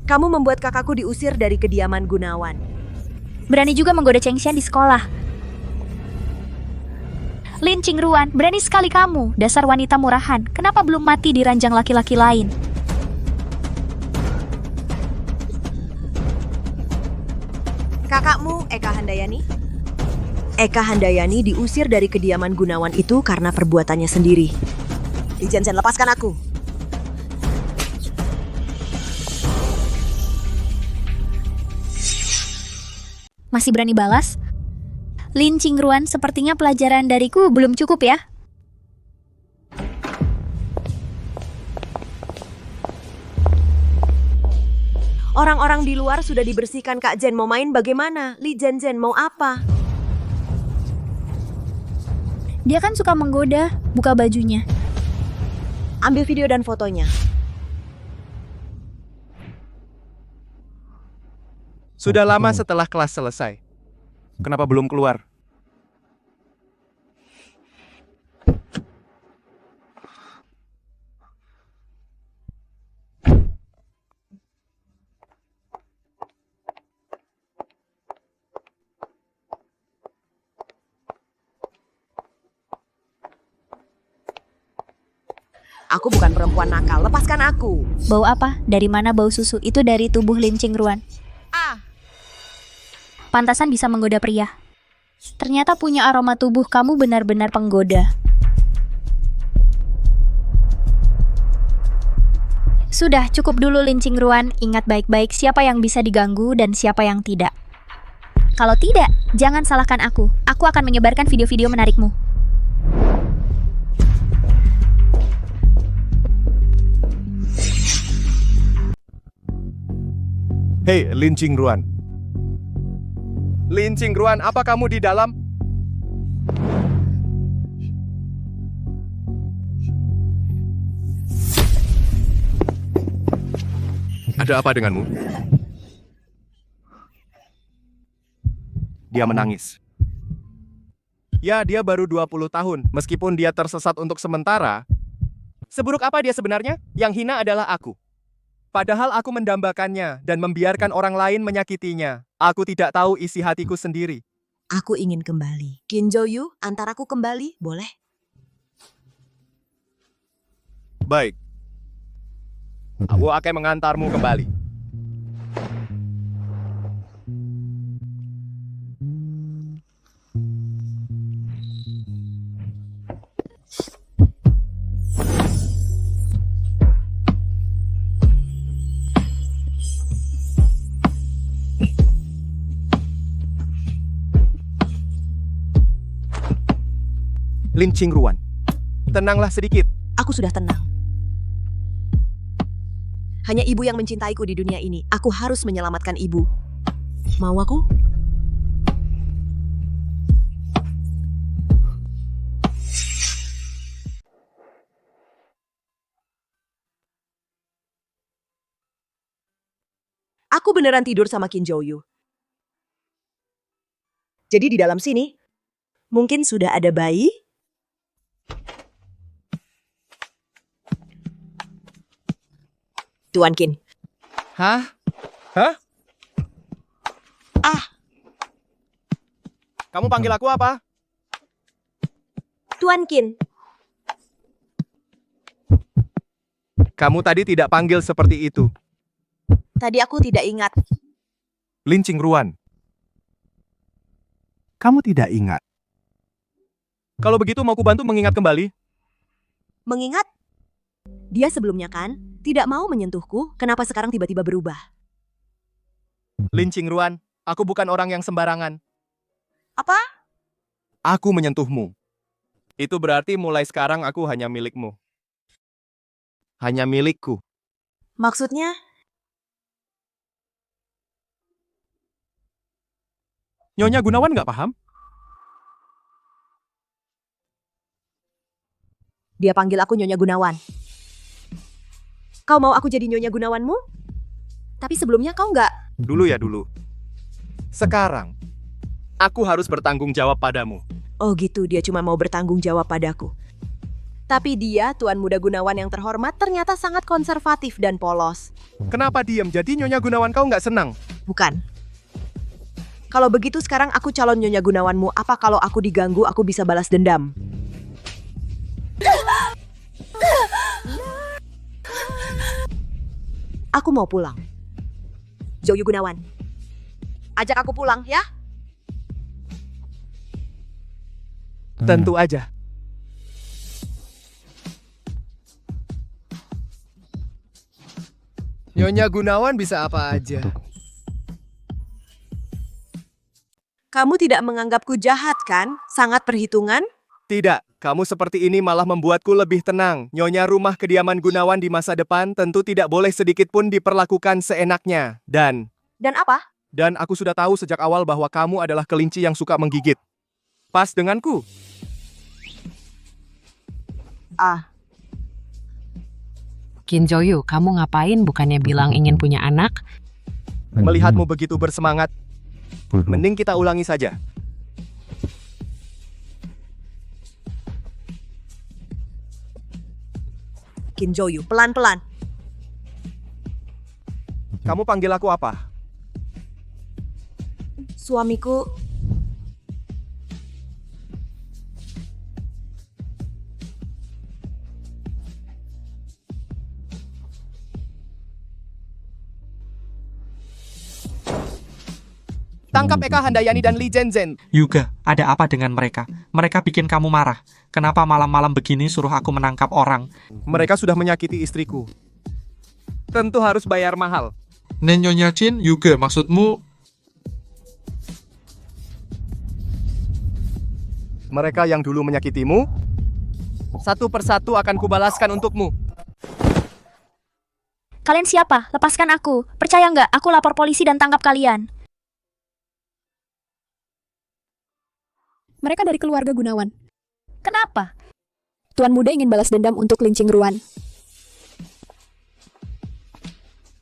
Kamu membuat kakakku diusir dari kediaman Gunawan. Berani juga menggoda Chengshan di sekolah. Lin Qingruan, berani sekali kamu. Dasar wanita murahan. Kenapa belum mati di ranjang laki-laki lain? Kakakmu, Eka Handayani? Eka Handayani diusir dari kediaman Gunawan itu karena perbuatannya sendiri. Li Janjan, lepaskan aku. Masih berani balas? Lin Qingruan, sepertinya pelajaran dariku belum cukup ya. Orang-orang di luar sudah dibersihkan. Kak Jen mau main bagaimana? Li Janjan mau apa? Dia kan suka menggoda, buka bajunya. Ambil video dan fotonya. Sudah lama setelah kelas selesai. Kenapa belum keluar? Aku bukan perempuan nakal, lepaskan aku. Bau apa? Dari mana bau susu? Itu dari tubuh Lin Qingruan. Pantasan bisa menggoda pria. Ternyata punya aroma tubuh kamu benar-benar penggoda. Sudah, cukup dulu Lin Qingruan. Ingat baik-baik siapa yang bisa diganggu dan siapa yang tidak. Kalau tidak, jangan salahkan aku. Aku akan menyebarkan video-video menarikmu. Hei, Lin Qingruan. Lin Qingruan, apa kamu di dalam? Ada apa denganmu? Dia menangis. Ya, dia baru 20 tahun. Meskipun dia tersesat untuk sementara, seburuk apa dia sebenarnya? Yang hina adalah aku. Padahal aku mendambakannya dan membiarkan orang lain menyakitinya. Aku tidak tahu isi hatiku sendiri. Aku ingin kembali. Qin Zhouyu, antar aku kembali, boleh? Baik. Aku akan mengantarmu kembali. Lin Qingruan, tenanglah sedikit. Aku sudah tenang. Hanya ibu yang mencintaiku di dunia ini. Aku harus menyelamatkan ibu. Mau aku? Aku beneran tidur sama Qin Zhouyu. Jadi di dalam sini, mungkin sudah ada bayi? Tuan Qin. Hah? Kamu panggil aku apa? Tuan Qin. Kamu tadi tidak panggil seperti itu. Tadi aku tidak ingat. Lin Qingruan. Kamu tidak ingat. Kalau begitu mau ku bantu mengingat kembali? Mengingat? Dia sebelumnya kan? Tidak mau menyentuhku, kenapa sekarang tiba-tiba berubah? Lin Qingruan, aku bukan orang yang sembarangan. Apa? Aku menyentuhmu. Itu berarti mulai sekarang aku hanya milikmu. Hanya milikku. Maksudnya? Nyonya Gunawan nggak paham? Dia panggil aku Nyonya Gunawan. Kau mau aku jadi Nyonya Gunawanmu? Tapi sebelumnya kau nggak. Dulu ya dulu. Sekarang, aku harus bertanggung jawab padamu. Oh gitu, dia cuma mau bertanggung jawab padaku. Tapi dia, Tuan Muda Gunawan yang terhormat, ternyata sangat konservatif dan polos. Kenapa diam? Jadi Nyonya Gunawan kau nggak senang? Bukan. Kalau begitu sekarang aku calon Nyonya Gunawanmu. Apa kalau aku diganggu, aku bisa balas dendam? Aku mau pulang. Zhou Yu Gunawan, ajak aku pulang ya? Tentu aja. Nyonya Gunawan bisa apa aja. Kamu tidak menganggapku jahat kan? Sangat perhitungan? Tidak, kamu seperti ini malah membuatku lebih tenang. Nyonya rumah kediaman Gunawan di masa depan tentu tidak boleh sedikit pun diperlakukan seenaknya. Dan apa? Dan aku sudah tahu sejak awal bahwa kamu adalah kelinci yang suka menggigit. Pas denganku. Qin Zhouyu, kamu ngapain bukannya bilang ingin punya anak? Melihatmu begitu bersemangat, mending kita ulangi saja. Qin Zhouyu, pelan-pelan. Kamu panggil aku apa? Suamiku. Tangkap Eka Handayani dan Li Zhenzhen. Yuga, ada apa dengan mereka? Mereka bikin kamu marah. Kenapa malam-malam begini suruh aku menangkap orang? Mereka sudah menyakiti istriku. Tentu harus bayar mahal. Nyonya Qin, Yuga, maksudmu? Mereka yang dulu menyakitimu, satu persatu akan kubalaskan untukmu. Kalian siapa? Lepaskan aku. Percaya nggak? Aku lapor polisi dan tangkap kalian. Mereka dari keluarga Gunawan. Kenapa? Tuan Muda ingin balas dendam untuk Lin Qingruan.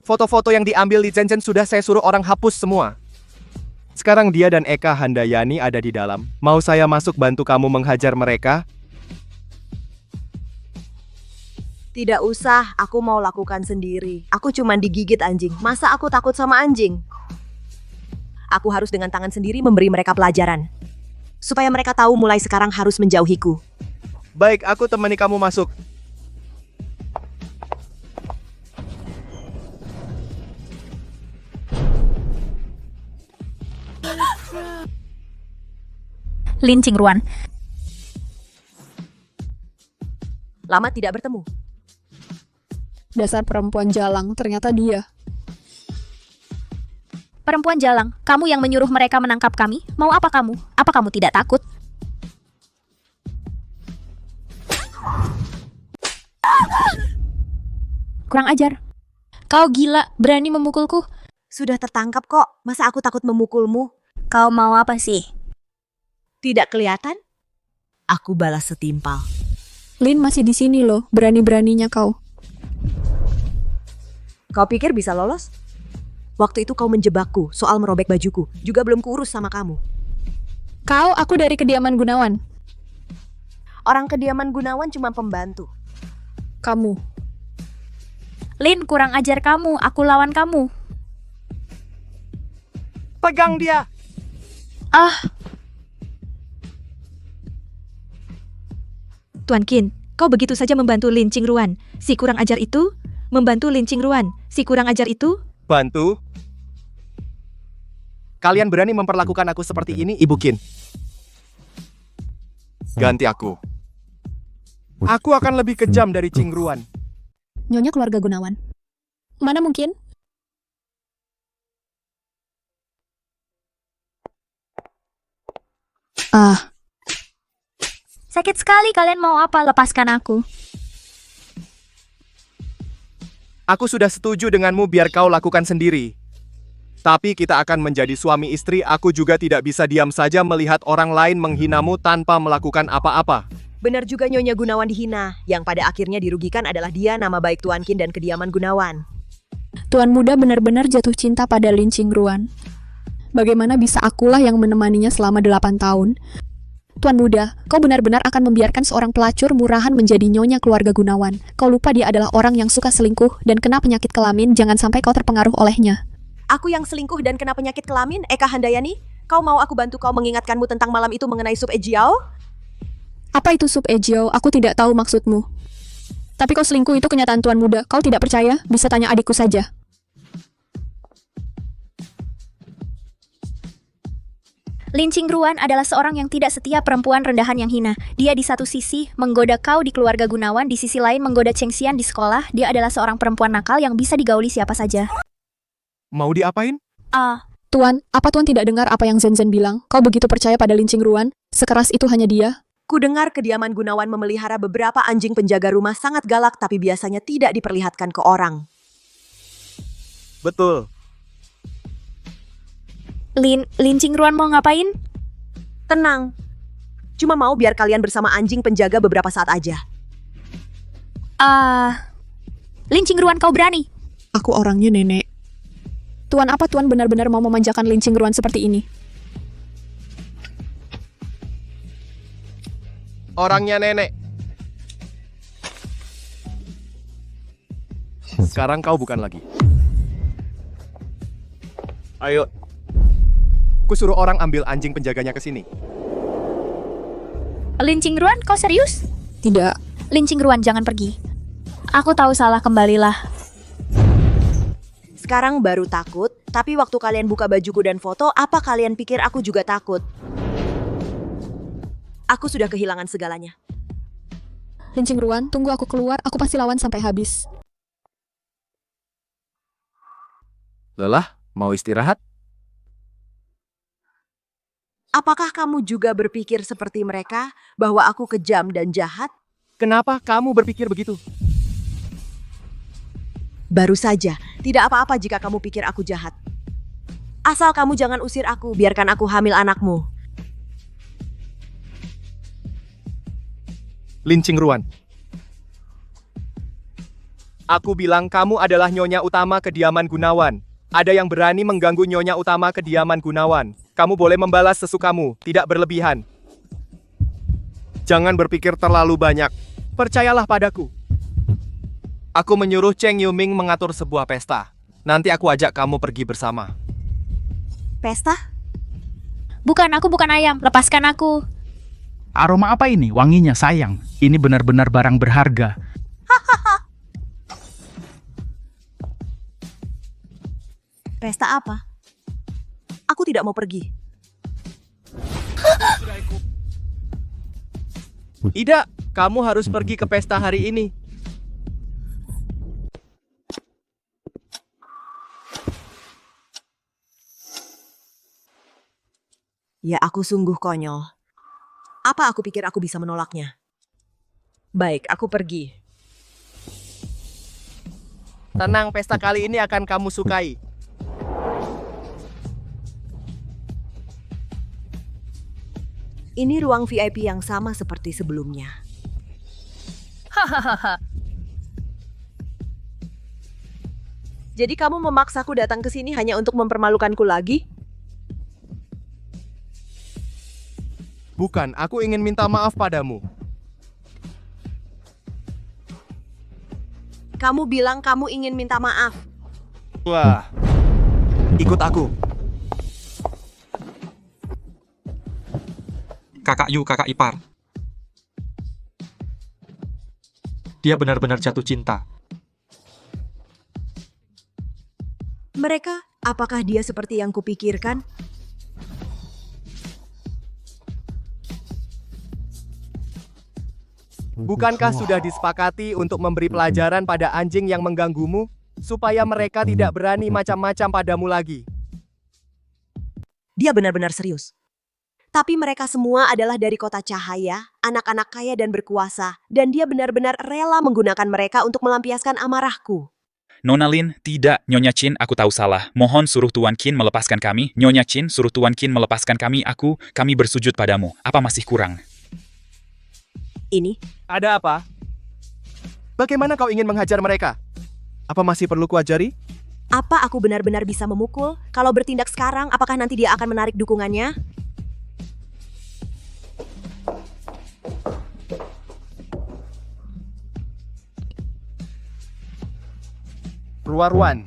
Foto-foto yang diambil di Zhenzhen sudah saya suruh orang hapus semua. Sekarang dia dan Eka Handayani ada di dalam. Mau saya masuk bantu kamu menghajar mereka? Tidak usah, aku mau lakukan sendiri. Aku cuma digigit anjing. Masa aku takut sama anjing? Aku harus dengan tangan sendiri memberi mereka pelajaran. Supaya mereka tahu mulai sekarang harus menjauhiku. Baik, aku temani kamu masuk. Lin Qingruan. Lama tidak bertemu. Dasar perempuan jalang, ternyata dia. Perempuan jalang, kamu yang menyuruh mereka menangkap kami? Mau apa kamu? Apa kamu tidak takut? Kurang ajar. Kau gila, berani memukulku? Sudah tertangkap kok, masa aku takut memukulmu? Kau mau apa sih? Tidak kelihatan? Aku balas setimpal. Lin masih di sini loh, berani-beraninya kau. Kau pikir bisa lolos? Waktu itu kau menjebakku soal merobek bajuku. Juga belum kuurus sama kamu. Aku dari kediaman Gunawan. Orang kediaman Gunawan cuma pembantu. Kamu. Lin, kurang ajar kamu. Aku lawan kamu. Pegang dia. Tuan Qin, kau begitu saja membantu Lin Qingruan. Si kurang ajar itu? Membantu Lin Qingruan. Si kurang ajar itu? Bantu? Kalian berani memperlakukan aku seperti ini, Ibu Qin? Ganti aku. Aku akan lebih kejam dari Qingruan. Nyonya keluarga Gunawan. Mana mungkin? Ah, Sakit sekali, kalian mau apa? Lepaskan aku. Aku sudah setuju denganmu biar kau lakukan sendiri. Tapi kita akan menjadi suami istri, aku juga tidak bisa diam saja melihat orang lain menghinamu tanpa melakukan apa-apa. Benar juga Nyonya Gunawan dihina. Yang pada akhirnya dirugikan adalah dia, nama baik Tuan Qin dan kediaman Gunawan. Tuan muda benar-benar jatuh cinta pada Lin Qingruan. Bagaimana bisa akulah yang menemaninya selama 8 tahun? Tuan muda, kau benar-benar akan membiarkan seorang pelacur murahan menjadi nyonya keluarga Gunawan. Kau lupa dia adalah orang yang suka selingkuh dan kena penyakit kelamin, jangan sampai kau terpengaruh olehnya. Aku yang selingkuh dan kena penyakit kelamin, Eka Handayani? Kau mau aku bantu kau mengingatkanmu tentang malam itu mengenai sup Ejiao? Apa itu sup Ejiao? Aku tidak tahu maksudmu. Tapi kau selingkuh itu kenyataan tuan muda. Kau tidak percaya? Bisa tanya adikku saja. Lin Qingruan adalah seorang yang tidak setia, perempuan rendahan yang hina. Dia di satu sisi menggoda kau di keluarga Gunawan, di sisi lain menggoda Cheng Xian di sekolah. Dia adalah seorang perempuan nakal yang bisa digauli siapa saja. Mau diapain? Tuan, apa tuan tidak dengar apa yang Zhen Zhen bilang? Kau begitu percaya pada Lin Qingruan? Sekeras itu hanya dia? Ku dengar kediaman Gunawan memelihara beberapa anjing penjaga rumah sangat galak tapi biasanya tidak diperlihatkan ke orang. Betul. Lin Qingruan mau ngapain? Tenang. Cuma mau biar kalian bersama anjing penjaga beberapa saat aja. Lin Qingruan, kau berani? Aku orangnya nenek. Tuan, apa tuan benar-benar mau memanjakan Lin Qingruan seperti ini? Orangnya nenek. Sekarang kau bukan lagi. Ayo. Ku suruh orang ambil anjing penjaganya ke sini. Lin Qingruan, kau serius? Tidak. Lin Qingruan, jangan pergi. Aku tahu salah, kembalilah. Sekarang baru takut, tapi waktu kalian buka bajuku dan foto, apa kalian pikir aku juga takut? Aku sudah kehilangan segalanya. Lin Qingruan, tunggu aku keluar. Aku pasti lawan sampai habis. Lelah? Mau istirahat? Apakah kamu juga berpikir seperti mereka, bahwa aku kejam dan jahat? Kenapa kamu berpikir begitu? Baru saja, tidak apa-apa jika kamu pikir aku jahat. Asal kamu jangan usir aku, biarkan aku hamil anakmu. Lin Qingruan. Aku bilang kamu adalah nyonya utama kediaman Gunawan. Ada yang berani mengganggu nyonya utama kediaman Gunawan. Kamu boleh membalas sesukamu, tidak berlebihan. Jangan berpikir terlalu banyak. Percayalah padaku. Aku menyuruh Cheng Yuming mengatur sebuah pesta. Nanti aku ajak kamu pergi bersama. Pesta? Bukan, aku bukan ayam. Lepaskan aku. Aroma apa ini? Wanginya sayang. Ini benar-benar barang berharga. Pesta apa? Aku tidak mau pergi. Tidak, kamu harus pergi ke pesta hari ini. Ya, aku sungguh konyol. Apa aku pikir aku bisa menolaknya? Baik, aku pergi. Tenang, pesta kali ini akan kamu sukai. Ini ruang VIP yang sama seperti sebelumnya. Jadi kamu memaksaku datang ke sini hanya untuk mempermalukanku lagi? Bukan, aku ingin minta maaf padamu. Kamu bilang kamu ingin minta maaf. Wah, ikut aku. Kakak Yu, kakak ipar. Dia benar-benar jatuh cinta. Mereka, apakah dia seperti yang kupikirkan? Bukankah sudah disepakati untuk memberi pelajaran pada anjing yang mengganggumu, supaya mereka tidak berani macam-macam padamu lagi? Dia benar-benar serius. Tapi mereka semua adalah dari kota cahaya, anak-anak kaya dan berkuasa, dan dia benar-benar rela menggunakan mereka untuk melampiaskan amarahku. Nona Lin, tidak. Nyonya Chin, aku tahu salah. Mohon suruh Tuan Qin melepaskan kami. Nyonya Chin, suruh Tuan Qin melepaskan kami. Kami bersujud padamu. Apa masih kurang? Ini? Ada apa? Bagaimana kau ingin menghajar mereka? Apa masih perlu kuajari? Apa aku benar-benar bisa memukul? Kalau bertindak sekarang, apakah nanti dia akan menarik dukungannya? Ruan,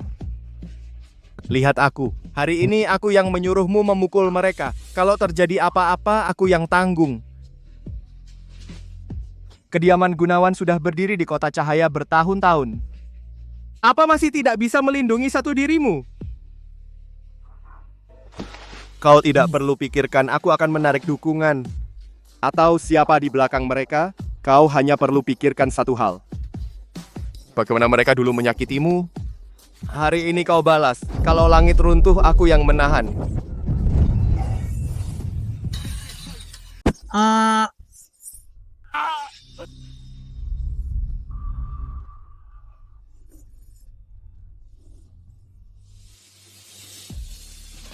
lihat aku. Hari ini aku yang menyuruhmu memukul mereka. Kalau terjadi apa-apa, aku yang tanggung. Kediaman Gunawan sudah berdiri di kota cahaya bertahun-tahun. Apa masih tidak bisa melindungi satu dirimu? Kau tidak perlu pikirkan aku akan menarik dukungan. Atau siapa di belakang mereka, kau hanya perlu pikirkan satu hal. Bagaimana mereka dulu menyakitimu? Hari ini kau balas. Kalau langit runtuh, aku yang menahan.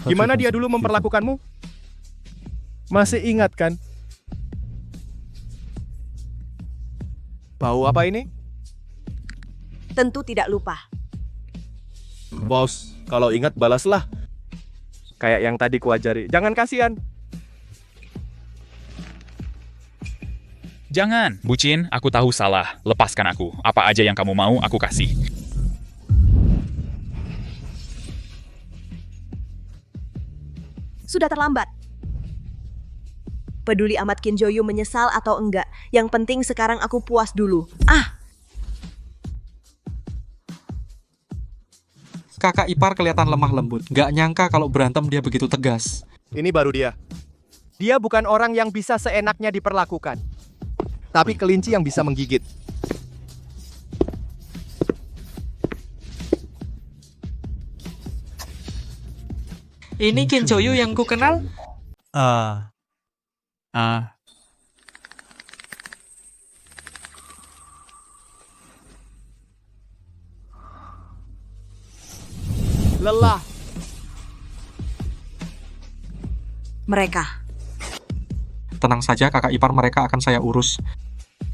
Gimana dia dulu memperlakukanmu? Masih ingat kan? Bau apa ini? Tentu tidak lupa. Bos, kalau ingat balaslah. Kayak yang tadi kuajari. Jangan kasihan. Jangan, Bucin, aku tahu salah. Lepaskan aku. Apa aja yang kamu mau, aku kasih. Sudah terlambat. Peduli amat Qin Joyu menyesal atau enggak. Yang penting sekarang aku puas dulu. Kakak ipar kelihatan lemah lembut. Gak nyangka kalau berantem dia begitu tegas. Ini baru dia. Dia bukan orang yang bisa seenaknya diperlakukan. Tapi kelinci yang bisa menggigit. Ini Qin Joyu yang ku kenal? Lelah. Mereka. Tenang saja, kakak ipar mereka akan saya urus.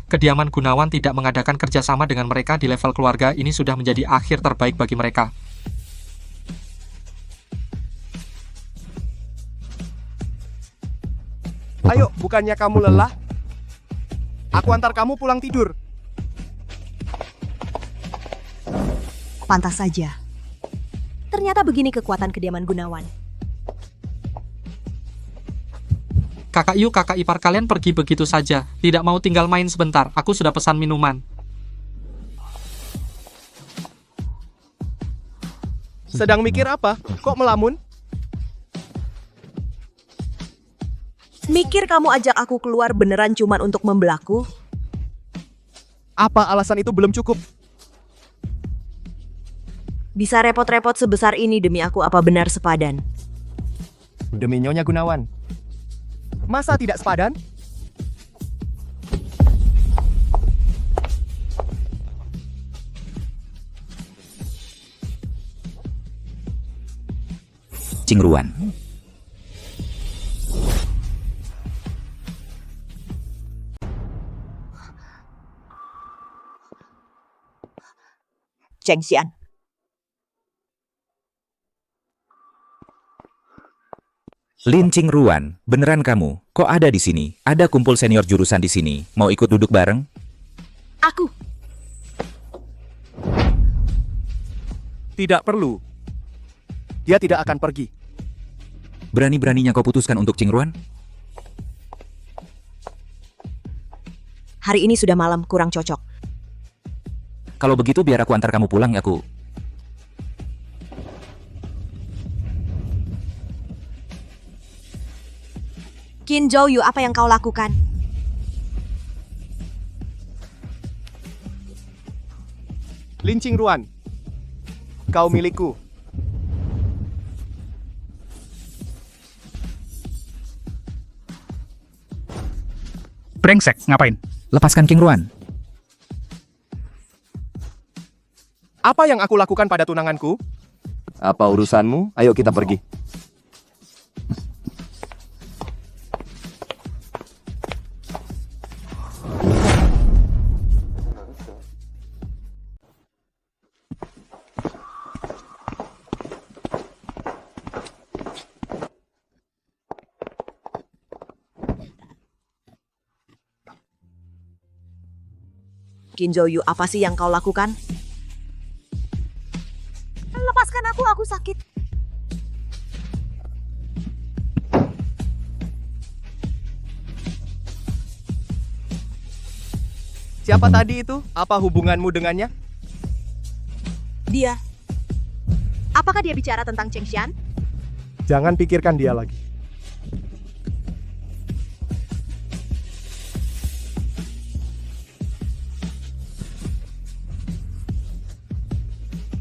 Kediaman Gunawan tidak mengadakan kerjasama dengan mereka di level keluarga. Ini sudah menjadi akhir terbaik bagi mereka. Ayo, bukannya kamu lelah? Aku antar kamu pulang tidur. Pantas saja. Ternyata begini kekuatan kediaman Gunawan. Kakak Yu, kakak ipar kalian pergi begitu saja. Tidak mau tinggal main sebentar. Aku sudah pesan minuman. Sedang mikir apa? Kok melamun? Mikir kamu ajak aku keluar beneran cuman untuk membelaku? Apa alasan itu belum cukup? Bisa repot-repot sebesar ini demi aku apa benar sepadan? Demi Nyonya Gunawan. Masa tidak sepadan? Cingruan. Cheng Xian. Lin Qingruan, beneran kamu? Kok ada di sini? Ada kumpul senior jurusan di sini. Mau ikut duduk bareng? Aku. Tidak perlu. Dia tidak akan pergi. Berani-beraninya kau putuskan untuk Qingruan? Hari ini sudah malam, kurang cocok. Kalau begitu biar aku antar kamu pulang ya, aku. Qin Joyu, apa yang kau lakukan? Lin Qingruan, kau milikku. Brengsek, ngapain? Lepaskan King Ruan. Apa yang aku lakukan pada tunanganku? Apa urusanmu? Ayo kita pergi. Kim Jo-yu, apa sih yang kau lakukan? Lepaskan aku sakit. Siapa tadi itu? Apa hubunganmu dengannya? Dia. Apakah dia bicara tentang Cheng Xian? Jangan pikirkan dia lagi.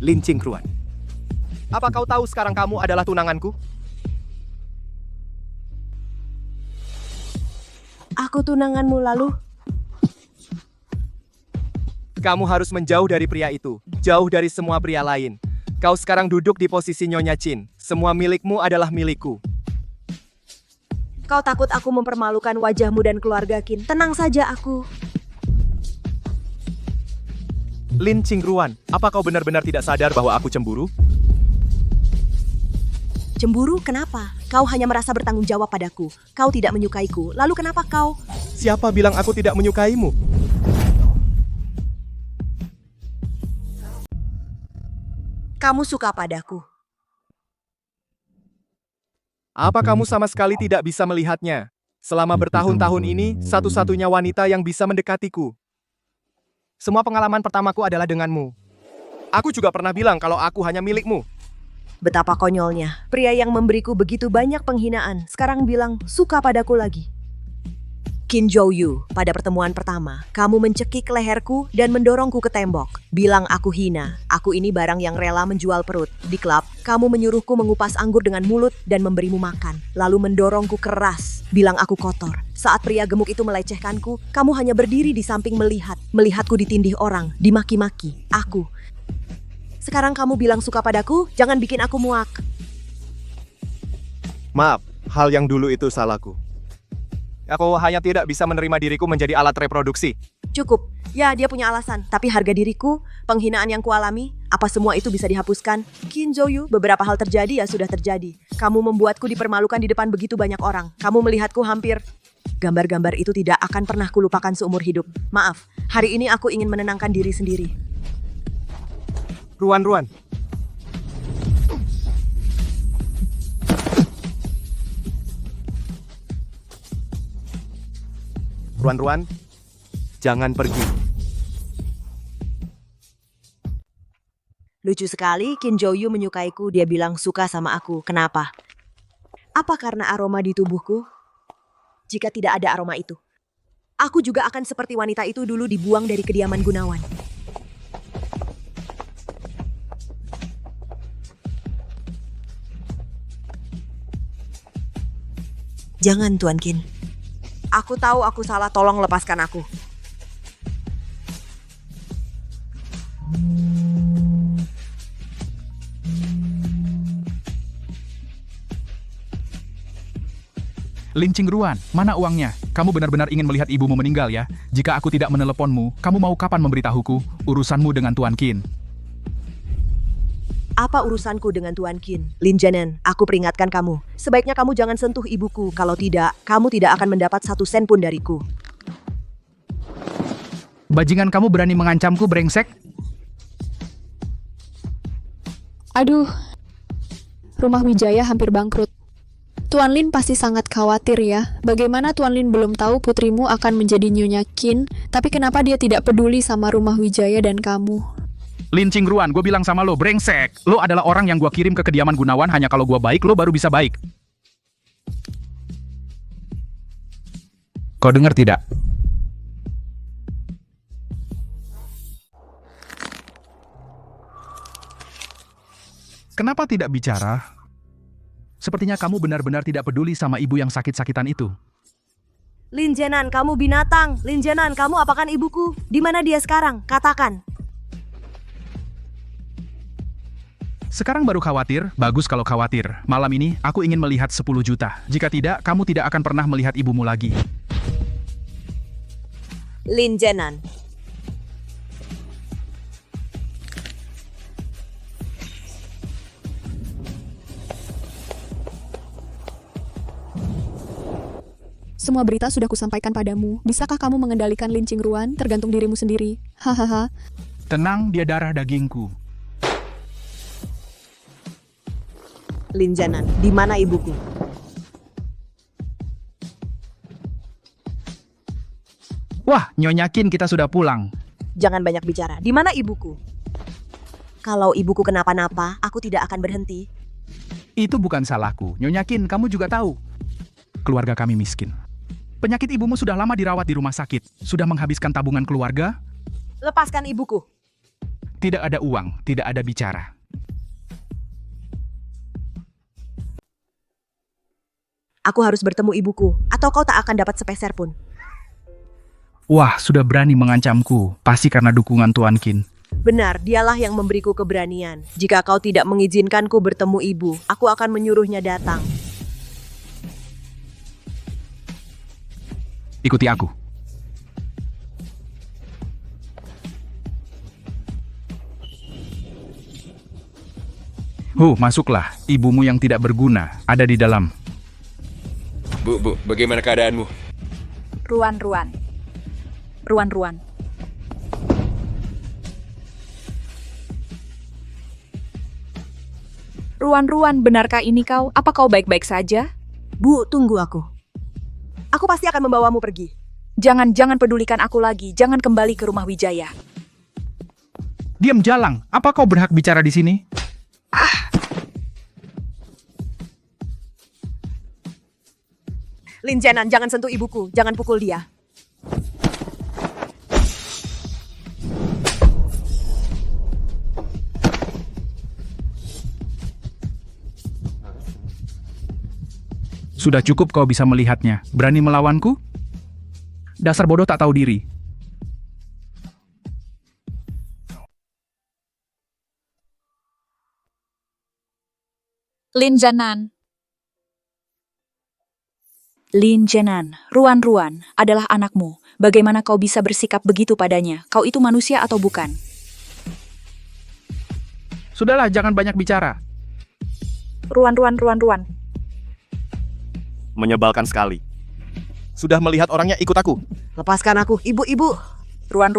Lin Qingruan, apa kau tahu sekarang kamu adalah tunanganku? Aku tunanganmu lalu. Kamu harus menjauh dari pria itu, jauh dari semua pria lain. Kau sekarang duduk di posisi Nyonya Qin. Semua milikmu adalah milikku. Kau takut aku mempermalukan wajahmu dan keluarga Qin. Tenang saja aku. Lin Qingruan, apa kau benar-benar tidak sadar bahwa aku cemburu? Cemburu? Kenapa? Kau hanya merasa bertanggung jawab padaku. Kau tidak menyukaiku. Lalu kenapa kau? Siapa bilang aku tidak menyukaimu? Kamu suka padaku. Apa kamu sama sekali tidak bisa melihatnya? Selama bertahun-tahun ini, satu-satunya wanita yang bisa mendekatiku. Semua pengalaman pertamaku adalah denganmu. Aku juga pernah bilang kalau aku hanya milikmu. Betapa konyolnya. Pria yang memberiku begitu banyak penghinaan, sekarang bilang suka padaku lagi. Kim Jo-yu, pada pertemuan pertama, kamu mencekik leherku dan mendorongku ke tembok. Bilang aku hina, aku ini barang yang rela menjual perut. Di klub, kamu menyuruhku mengupas anggur dengan mulut dan memberimu makan. Lalu mendorongku keras, bilang aku kotor. Saat pria gemuk itu melecehkanku, kamu hanya berdiri di samping melihat. Melihatku ditindih orang, dimaki-maki. Aku. Sekarang kamu bilang suka padaku, jangan bikin aku muak. Maaf, hal yang dulu itu salahku. Aku hanya tidak bisa menerima diriku menjadi alat reproduksi. Cukup. Ya, dia punya alasan. Tapi harga diriku, penghinaan yang kualami, apa semua itu bisa dihapuskan? Kim Jo-yu, beberapa hal terjadi ya sudah terjadi. Kamu membuatku dipermalukan di depan begitu banyak orang. Kamu melihatku hampir. Gambar-gambar itu tidak akan pernah kulupakan seumur hidup. Maaf, hari ini aku ingin menenangkan diri sendiri. Ruan. Ruan, jangan pergi. Lucu sekali, Kim Jo-yu menyukaiku. Dia bilang suka sama aku. Kenapa? Apa karena aroma di tubuhku? Jika tidak ada aroma itu, aku juga akan seperti wanita itu dulu dibuang dari kediaman Gunawan. Jangan, Tuan Qin. Aku tahu aku salah, tolong lepaskan aku. Lin Qingruan, mana uangnya? Kamu benar-benar ingin melihat ibumu meninggal ya? Jika aku tidak meneleponmu, kamu mau kapan memberitahuku? Urusanmu dengan Tuan Qin. Apa urusanku dengan Tuan Qin? Lin Janen, aku peringatkan kamu. Sebaiknya kamu jangan sentuh ibuku. Kalau tidak, kamu tidak akan mendapat 1 sen pun dariku. Bajingan kamu berani mengancamku, brengsek? Aduh, rumah Wijaya hampir bangkrut. Tuan Lin pasti sangat khawatir ya. Bagaimana Tuan Lin belum tahu putrimu akan menjadi Nyonya Qin, tapi kenapa dia tidak peduli sama rumah Wijaya dan kamu? Lin Qingruan, gue bilang sama lo, brengsek. Lo adalah orang yang gue kirim ke kediaman Gunawan hanya kalau gue baik, lo baru bisa baik. Kau dengar tidak? Kenapa tidak bicara? Sepertinya kamu benar-benar tidak peduli sama ibu yang sakit-sakitan itu. Lin Jenan, kamu binatang. Lin Jenan, kamu apakan ibuku? Di mana dia sekarang? Katakan. Sekarang baru khawatir, bagus kalau khawatir. Malam ini, aku ingin melihat 10 juta. Jika tidak, kamu tidak akan pernah melihat ibumu lagi. Lin Jenan. Semua berita sudah kusampaikan padamu. Bisakah kamu mengendalikan Lin Qingruan? Tergantung dirimu sendiri. Hahaha. Tenang, dia darah dagingku. Lin Jenan, di mana ibuku? Wah, Nyonya Qin, kita sudah pulang. Jangan banyak bicara. Di mana ibuku? Kalau ibuku kenapa-napa, aku tidak akan berhenti. Itu bukan salahku. Nyonya Qin, kamu juga tahu. Keluarga kami miskin. Penyakit ibumu sudah lama dirawat di rumah sakit. Sudah menghabiskan tabungan keluarga? Lepaskan ibuku. Tidak ada uang, tidak ada bicara. Aku harus bertemu ibuku, atau kau tak akan dapat sepeser pun. Wah, sudah berani mengancamku. Pasti karena dukungan Tuan Qin. Benar, dialah yang memberiku keberanian. Jika kau tidak mengizinkanku bertemu ibu, aku akan menyuruhnya datang. Ikuti aku. Masuklah. Ibumu yang tidak berguna ada di dalam. Bu, bagaimana keadaanmu? Ruan. Ruan, benarkah ini kau? Apa kau baik-baik saja? Bu, tunggu aku. Aku pasti akan membawamu pergi. Jangan pedulikan aku lagi. Jangan kembali ke rumah Wijaya. Diam, Jalang. Apa kau berhak bicara di sini? Lin Jenan, jangan sentuh ibuku. Jangan pukul dia. Sudah cukup kau bisa melihatnya. Berani melawanku? Dasar bodoh tak tahu diri. Lin Jenan, Ruan adalah anakmu. Bagaimana kau bisa bersikap begitu padanya? Kau itu manusia atau bukan? Sudahlah, jangan banyak bicara. Ruan. Menyebalkan sekali. Sudah melihat orangnya, ikut aku. Lepaskan aku. Ibu. Ruan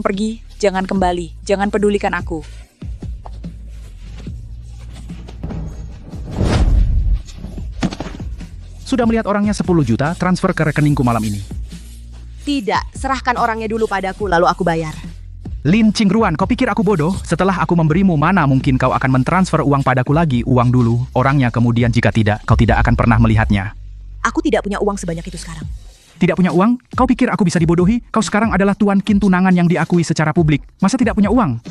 pergi. Jangan kembali. Jangan pedulikan aku. Sudah melihat orangnya 10 juta, transfer ke rekeningku malam ini. Tidak, serahkan orangnya dulu padaku, lalu aku bayar. Lin Qingruan, kau pikir aku bodoh? Setelah aku memberimu, mana mungkin kau akan mentransfer uang padaku lagi? Uang dulu, orangnya kemudian jika tidak, kau tidak akan pernah melihatnya. Aku tidak punya uang sebanyak itu sekarang. Tidak punya uang? Kau pikir aku bisa dibodohi? Kau sekarang adalah Tuan Qin tunangan yang diakui secara publik. Masa tidak punya uang?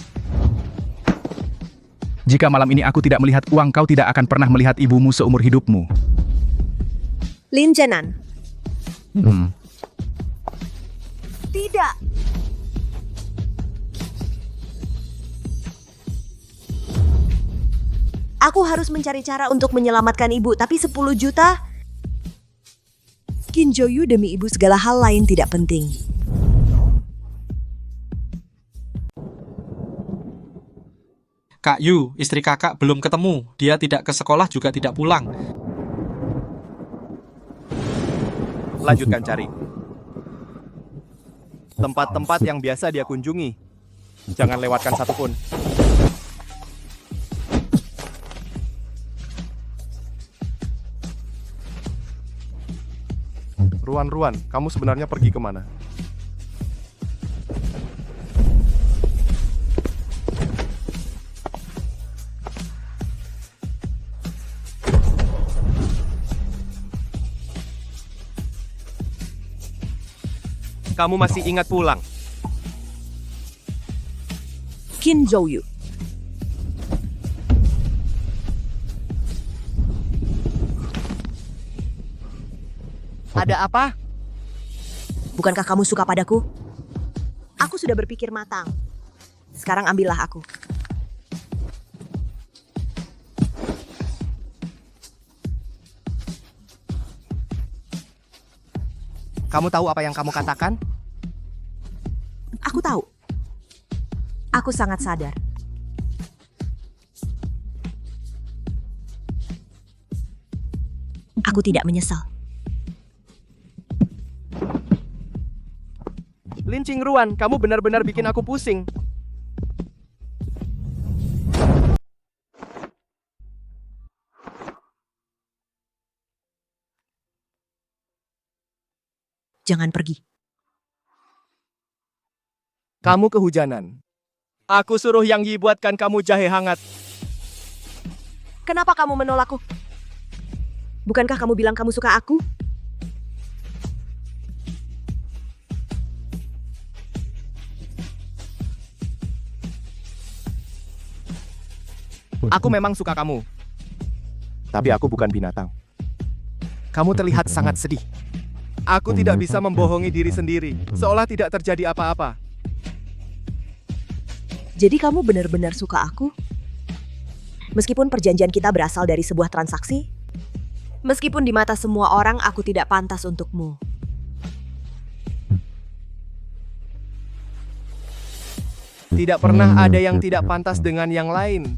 Jika malam ini aku tidak melihat uang, kau tidak akan pernah melihat ibumu seumur hidupmu. Lin Jenan. Tidak. Aku harus mencari cara untuk menyelamatkan ibu, tapi 10 juta? Qin Zhouyu, demi ibu segala hal lain tidak penting. Kak Yu, istri kakak belum ketemu. Dia tidak ke sekolah juga tidak pulang. Lanjutkan cari. Tempat-tempat yang biasa dia kunjungi. Jangan lewatkan satupun. Ruan, kamu sebenarnya pergi kemana? Kamu masih ingat pulang? Qin Zhouyu. Ada apa? Bukankah kamu suka padaku? Aku sudah berpikir matang. Sekarang ambillah aku. Kamu tahu apa yang kamu katakan? Aku tahu. Aku sangat sadar. Aku tidak menyesal. Lin Qingruan, kamu benar-benar bikin aku pusing. Jangan pergi. Kamu kehujanan. Aku suruh Yang Yi buatkan kamu jahe hangat. Kenapa kamu menolakku? Bukankah kamu bilang kamu suka aku? Aku memang suka kamu. Tapi aku bukan binatang. Kamu terlihat sangat sedih. Aku tidak bisa membohongi diri sendiri, seolah tidak terjadi apa-apa. Jadi kamu benar-benar suka aku? Meskipun perjanjian kita berasal dari sebuah transaksi? Meskipun di mata semua orang aku tidak pantas untukmu. Tidak pernah ada yang tidak pantas dengan yang lain.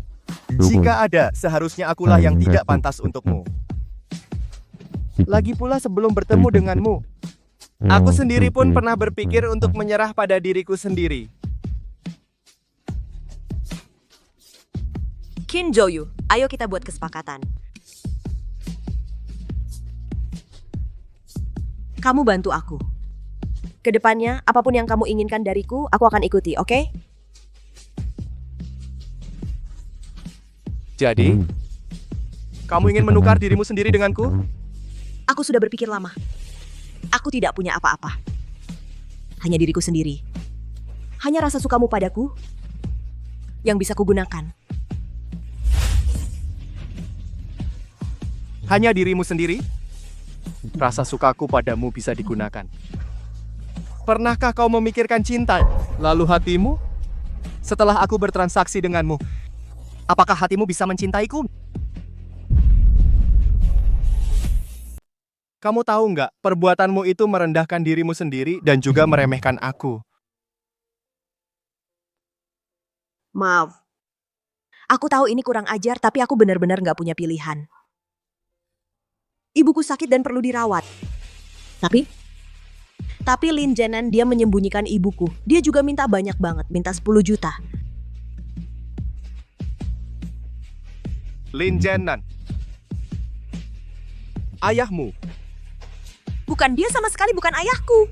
Jika ada, seharusnya akulah yang tidak pantas untukmu. Lagi pula sebelum bertemu denganmu, aku sendiri pun pernah berpikir untuk menyerah pada diriku sendiri. Kim Jo-yu, ayo kita buat kesepakatan. Kamu bantu aku. Kedepannya, apapun yang kamu inginkan dariku, aku akan ikuti, oke? Jadi, kamu ingin menukar dirimu sendiri denganku? Aku sudah berpikir lama. Aku tidak punya apa-apa. Hanya diriku sendiri. Hanya rasa sukamu padaku yang bisa kugunakan. Hanya dirimu sendiri? Rasa sukaku padamu bisa digunakan. Pernahkah kau memikirkan cinta, lalu hatimu? Setelah aku bertransaksi denganmu, apakah hatimu bisa mencintaiku? Kamu tahu nggak, perbuatanmu itu merendahkan dirimu sendiri dan juga meremehkan aku. Maaf. Aku tahu ini kurang ajar, tapi aku benar-benar nggak punya pilihan. Ibuku sakit dan perlu dirawat. Tapi Lin Jenan, dia menyembunyikan ibuku. Dia juga minta banyak banget, minta 10 juta. Lin Jenan. Ayahmu. Bukan, dia sama sekali bukan ayahku.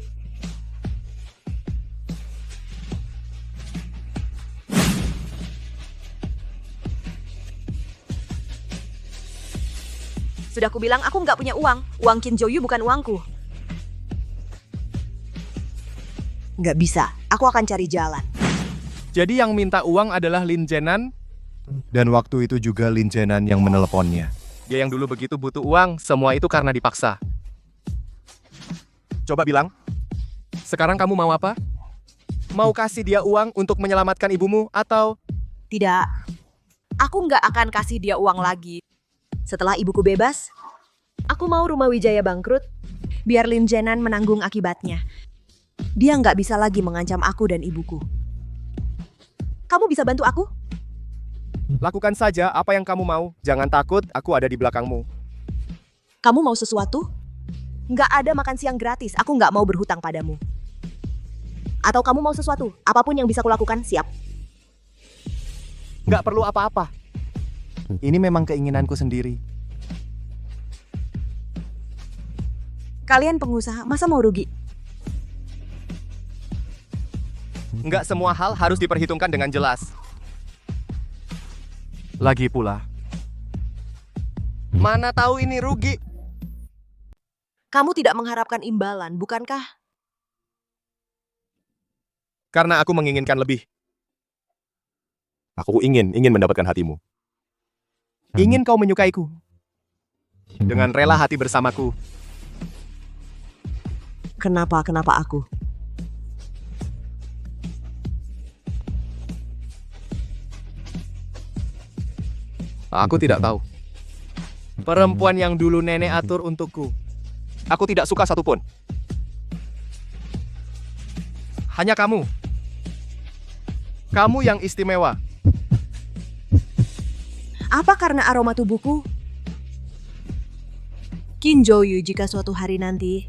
Sudah aku bilang aku nggak punya uang. Uang Kim Jo-yu bukan uangku. Nggak bisa, aku akan cari jalan. Jadi yang minta uang adalah Lin Jenan? Dan waktu itu juga Lin Jenan yang meneleponnya. Dia yang dulu begitu butuh uang, semua itu karena dipaksa. Coba bilang, sekarang kamu mau apa? Mau kasih dia uang untuk menyelamatkan ibumu atau... Tidak, aku nggak akan kasih dia uang lagi. Setelah ibuku bebas, aku mau Rumah Wijaya bangkrut, biar Lin Jenan menanggung akibatnya. Dia nggak bisa lagi mengancam aku dan ibuku. Kamu bisa bantu aku? Lakukan saja apa yang kamu mau. Jangan takut, aku ada di belakangmu. Kamu mau sesuatu? Nggak ada makan siang gratis, aku nggak mau berhutang padamu. Atau kamu mau sesuatu? Apapun yang bisa kulakukan, siap. Nggak perlu apa-apa. Ini memang keinginanku sendiri. Kalian pengusaha, masa mau rugi? Nggak semua hal harus diperhitungkan dengan jelas. Lagi pula, mana tahu ini rugi? Kamu tidak mengharapkan imbalan, bukankah? Karena aku menginginkan lebih. Aku ingin mendapatkan hatimu. Ingin kau menyukaiku. Dengan rela hati bersamaku. Kenapa aku? Aku tidak tahu. Perempuan yang dulu nenek atur untukku. Aku tidak suka satupun. Hanya kamu. Kamu yang istimewa. Apa karena aroma tubuhku? Kim Jo-yu, jika suatu hari nanti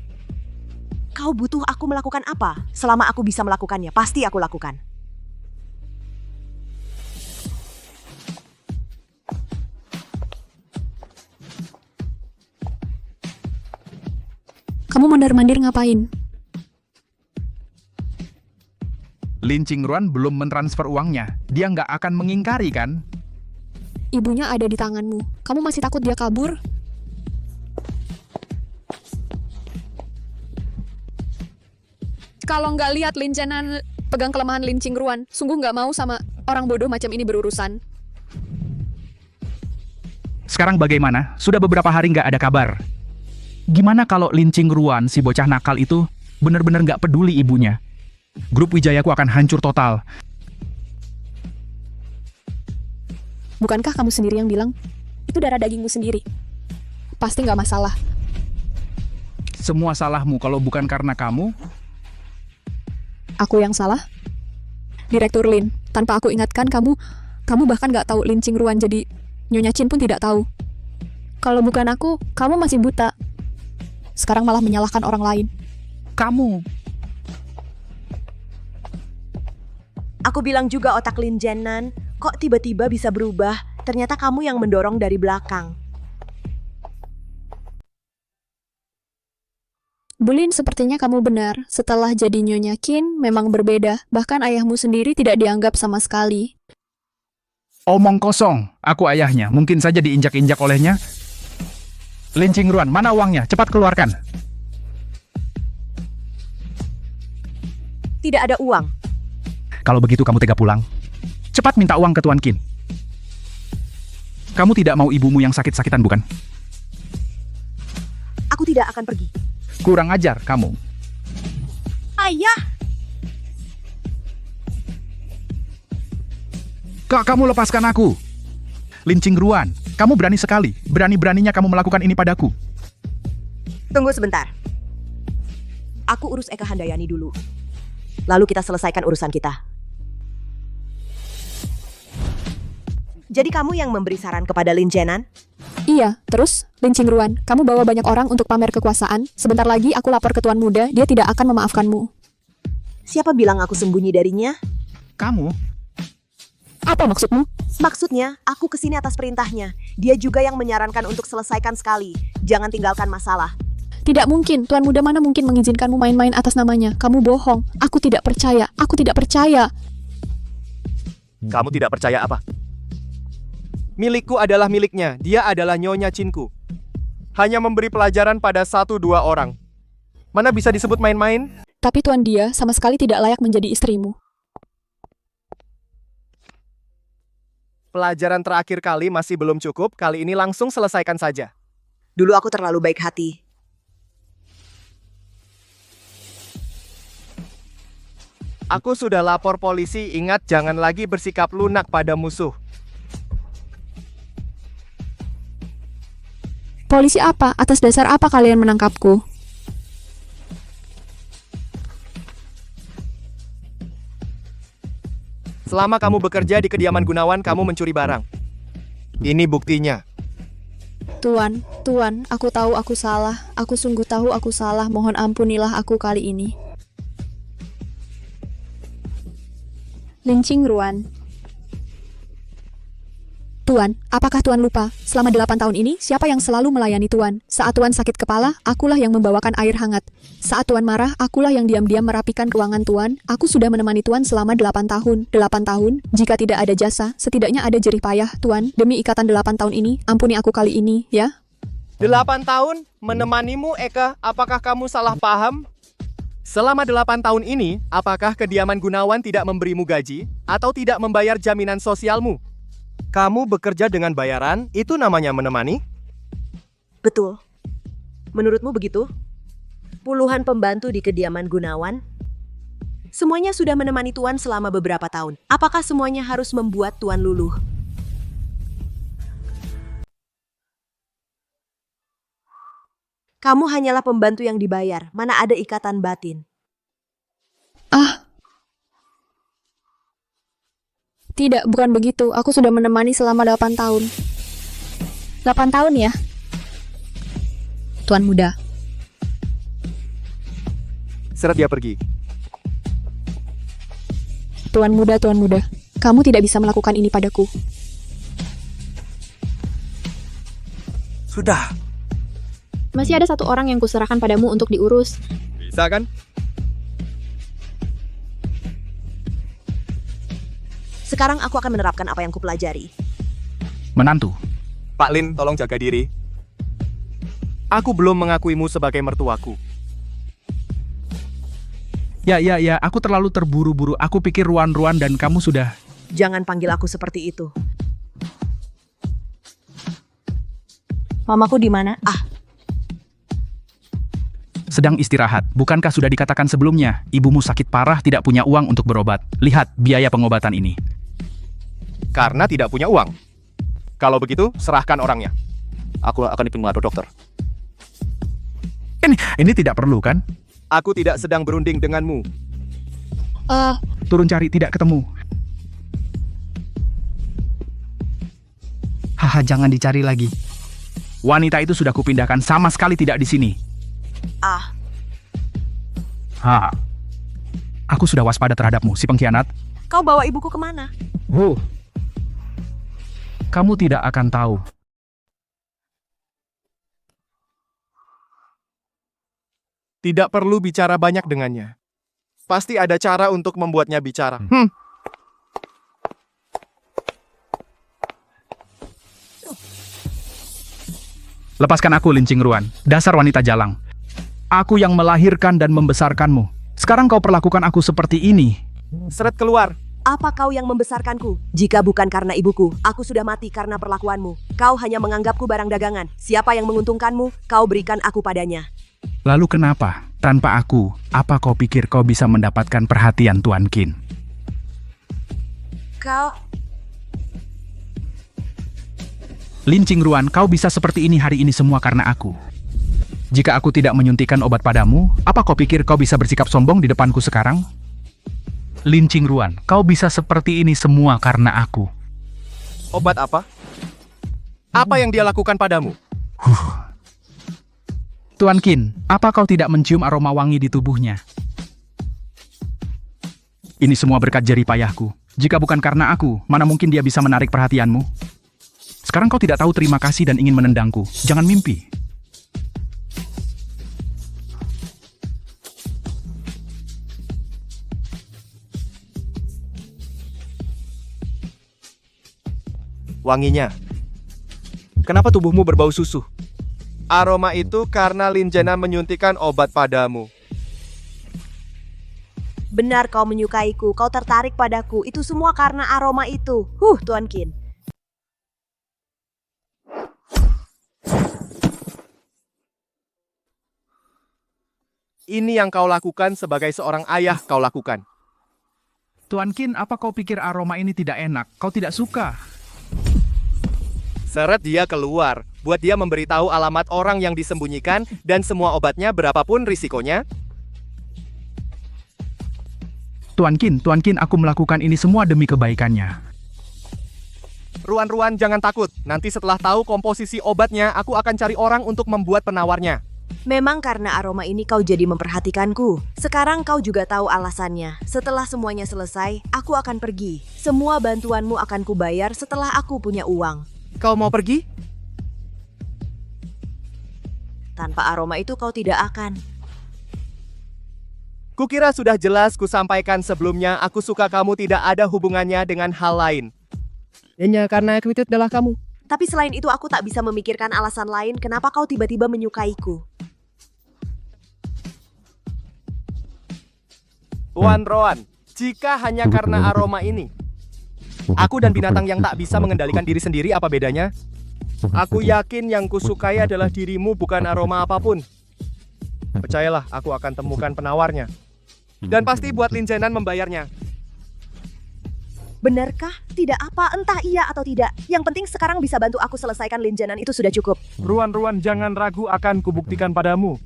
kau butuh aku melakukan apa? Selama aku bisa melakukannya, pasti aku lakukan. Kamu mondar-mandir ngapain? Lin Qingruan belum mentransfer uangnya. Dia nggak akan mengingkari kan? Ibunya ada di tanganmu. Kamu masih takut dia kabur? Kalau nggak lihat Lin Chenan pegang kelemahan Lin Qingruan, sungguh nggak mau sama orang bodoh macam ini berurusan. Sekarang bagaimana? Sudah beberapa hari nggak ada kabar. Gimana kalau Lin Qingruan, si bocah nakal itu, benar-benar nggak peduli ibunya? Grup Wijayaku akan hancur total. Bukankah kamu sendiri yang bilang? Itu darah dagingmu sendiri. Pasti nggak masalah. Semua salahmu kalau bukan karena kamu. Aku yang salah? Direktur Lin, tanpa aku ingatkan kamu bahkan nggak tahu Lin Qingruan, jadi Nyonya Chin pun tidak tahu. Kalau bukan aku, kamu masih buta. Sekarang malah menyalahkan orang lain. Kamu. Aku bilang juga otak Lin Chenan, kok tiba-tiba bisa berubah? Ternyata kamu yang mendorong dari belakang. Bulin, sepertinya kamu benar. Setelah jadi Nyonya Qin, memang berbeda. Bahkan ayahmu sendiri tidak dianggap sama sekali. Omong kosong. Aku ayahnya. Mungkin saja diinjak-injak olehnya. Lin Qingruan, mana uangnya? Cepat keluarkan. Tidak ada uang. Kalau begitu kamu tega pulang. Cepat minta uang ke Tuan Qin. Kamu tidak mau ibumu yang sakit-sakitan, bukan? Aku tidak akan pergi. Kurang ajar kamu. Ayah! Kak, kamu lepaskan aku. Lin Qingruan, kamu berani sekali. Berani-beraninya kamu melakukan ini padaku. Tunggu sebentar. Aku urus Eka Handayani dulu. Lalu kita selesaikan urusan kita. Jadi kamu yang memberi saran kepada Lin Chenan? Iya, terus Lin Qingruan, kamu bawa banyak orang untuk pamer kekuasaan. Sebentar lagi aku lapor ke Tuan Muda, dia tidak akan memaafkanmu. Siapa bilang aku sembunyi darinya? Kamu? Apa maksudmu? Maksudnya, aku kesini atas perintahnya. Dia juga yang menyarankan untuk selesaikan sekali. Jangan tinggalkan masalah. Tidak mungkin, Tuan Muda mana mungkin mengizinkanmu main-main atas namanya. Kamu bohong. Aku tidak percaya. Aku tidak percaya. Kamu tidak percaya apa? Milikku adalah miliknya. Dia adalah Nyonya Chinku. Hanya memberi pelajaran pada 1-2 orang. Mana bisa disebut main-main? Tapi Tuan, dia sama sekali tidak layak menjadi istrimu. Pelajaran terakhir kali masih belum cukup. Kali ini langsung selesaikan saja. Dulu aku terlalu baik hati. Aku sudah lapor polisi. Ingat, jangan lagi bersikap lunak pada musuh. Polisi apa? Atas dasar apa kalian menangkapku? Selama kamu bekerja di kediaman Gunawan, kamu mencuri barang. Ini buktinya. Tuan, aku tahu aku salah. Aku sungguh tahu aku salah. Mohon ampunilah aku kali ini. Lin Qingruan. Tuan, apakah Tuan lupa? Selama 8 tahun ini, siapa yang selalu melayani Tuan? Saat Tuan sakit kepala, akulah yang membawakan air hangat. Saat Tuan marah, akulah yang diam-diam merapikan ruangan Tuan. Aku sudah menemani Tuan selama 8 tahun. 8 tahun, jika tidak ada jasa, setidaknya ada jerih payah, Tuan. Demi ikatan 8 tahun ini, ampuni aku kali ini, ya? 8 tahun menemanimu, Eka. Apakah kamu salah paham? Selama 8 tahun ini, apakah kediaman Gunawan tidak memberimu gaji atau tidak membayar jaminan sosialmu? Kamu bekerja dengan bayaran, itu namanya menemani? Betul. Menurutmu begitu? Puluhan pembantu di kediaman Gunawan. Semuanya sudah menemani Tuan selama beberapa tahun. Apakah semuanya harus membuat Tuan luluh? Kamu hanyalah pembantu yang dibayar. Mana ada ikatan batin? Tidak, bukan begitu. Aku sudah menemani selama 8 tahun. 8 tahun ya? Tuan muda. Seret dia pergi. Tuan muda. Kamu tidak bisa melakukan ini padaku. Sudah. Masih ada satu orang yang kuserahkan padamu untuk diurus. Bisa kan? Sekarang aku akan menerapkan apa yang kupelajari. Menantu. Pak Lin, tolong jaga diri. Aku belum mengakuimu sebagai mertuaku. Ya, aku terlalu terburu-buru. Aku pikir Ruan dan kamu sudah... Jangan panggil aku seperti itu. Mamaku di mana? Sedang istirahat. Bukankah sudah dikatakan sebelumnya, ibumu sakit parah tidak punya uang untuk berobat. Lihat biaya pengobatan ini. Karena tidak punya uang. Kalau begitu, serahkan orangnya. Aku akan dipengaruhi dokter. Ini tidak perlu kan? Aku tidak sedang berunding denganmu. Turun cari, tidak ketemu. Haha, jangan dicari lagi. Wanita itu sudah kupindahkan, sama sekali tidak di sini. Aku sudah waspada terhadapmu, si pengkhianat. Kau bawa ibuku kemana? Kamu tidak akan tahu. Tidak perlu bicara banyak dengannya. Pasti ada cara untuk membuatnya bicara. Lepaskan aku, Lin Qingruan. Dasar wanita jalang. Aku yang melahirkan dan membesarkanmu. Sekarang kau perlakukan aku seperti ini. Seret keluar. Apa kau yang membesarkanku? Jika bukan karena ibuku, aku sudah mati karena perlakuanmu. Kau hanya menganggapku barang dagangan. Siapa yang menguntungkanmu, kau berikan aku padanya. Lalu kenapa? Tanpa aku, apa kau pikir kau bisa mendapatkan perhatian Tuan Qin? Kau... Lin Qingruan, kau bisa seperti ini hari ini semua karena aku. Jika aku tidak menyuntikkan obat padamu, apa kau pikir kau bisa bersikap sombong di depanku sekarang? Lin Qingruan, kau bisa seperti ini semua karena aku. Obat apa? Apa yang dia lakukan padamu? Tuan Qin, apa kau tidak mencium aroma wangi di tubuhnya? Ini semua berkat jerih payahku. Jika bukan karena aku, mana mungkin dia bisa menarik perhatianmu? Sekarang kau tidak tahu terima kasih dan ingin menendangku. Jangan mimpi. Wanginya. Kenapa tubuhmu berbau susu? Aroma itu karena Linjana menyuntikkan obat padamu. Benar kau menyukaiku, kau tertarik padaku. Itu semua karena aroma itu. Tuan Qin. Ini yang kau lakukan sebagai seorang ayah kau lakukan. Tuan Qin, apa kau pikir aroma ini tidak enak? Kau tidak suka? Seret dia keluar. Buat dia memberitahu alamat orang yang disembunyikan dan semua obatnya berapapun risikonya. Tuan Qin, aku melakukan ini semua demi kebaikannya. Ruan, jangan takut. Nanti setelah tahu komposisi obatnya, aku akan cari orang untuk membuat penawarnya. Memang karena aroma ini kau jadi memperhatikanku. Sekarang kau juga tahu alasannya. Setelah semuanya selesai, aku akan pergi. Semua bantuanmu akan kubayar setelah aku punya uang. Kau mau pergi? Tanpa aroma itu kau tidak akan. Kukira sudah jelas kusampaikan sebelumnya, aku suka kamu tidak ada hubungannya dengan hal lain. Hanya karena aku itu adalah kamu. Tapi selain itu aku tak bisa memikirkan alasan lain kenapa kau tiba-tiba menyukaiku. Tuan Roan, jika hanya karena aroma ini, aku dan binatang yang tak bisa mengendalikan diri sendiri apa bedanya? Aku yakin yang kusukai adalah dirimu bukan aroma apapun. Percayalah, aku akan temukan penawarnya. Dan pasti buat Lin Zenan membayarnya. Benarkah? Tidak apa, entah iya atau tidak. Yang penting sekarang bisa bantu aku selesaikan Lin Zenan itu sudah cukup. Ruan-Ruan, jangan ragu, akan kubuktikan padamu.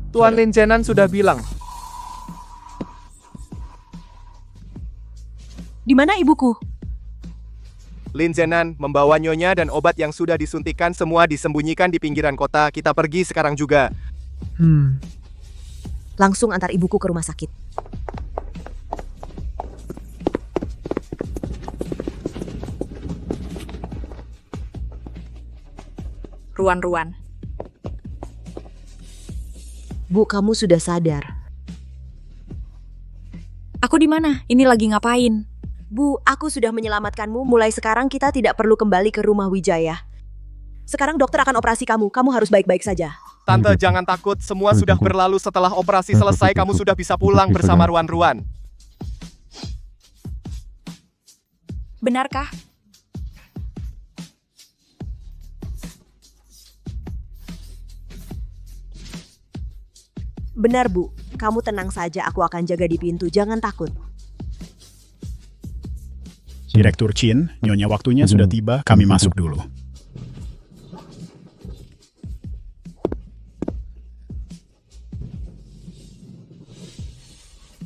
Tuan Lin Zenan sudah bilang. Di mana ibuku? Lin Zenan membawa nyonya dan obat yang sudah disuntikan semua disembunyikan di pinggiran kota. Kita pergi sekarang juga. Langsung antar ibuku ke rumah sakit. Ruan-Ruan. Bu, kamu sudah sadar. Aku di mana? Ini lagi ngapain? Bu, aku sudah menyelamatkanmu. Mulai sekarang kita tidak perlu kembali ke rumah Wijaya. Sekarang dokter akan operasi kamu. Kamu harus baik-baik saja. Tante, jangan takut. Semua sudah berlalu. Setelah operasi selesai, kamu sudah bisa pulang bersama Ruan-Ruan. Benarkah? Benar, Bu. Kamu tenang saja, aku akan jaga di pintu. Jangan takut. Direktur Chin, Nyonya waktunya sudah tiba, kami masuk dulu.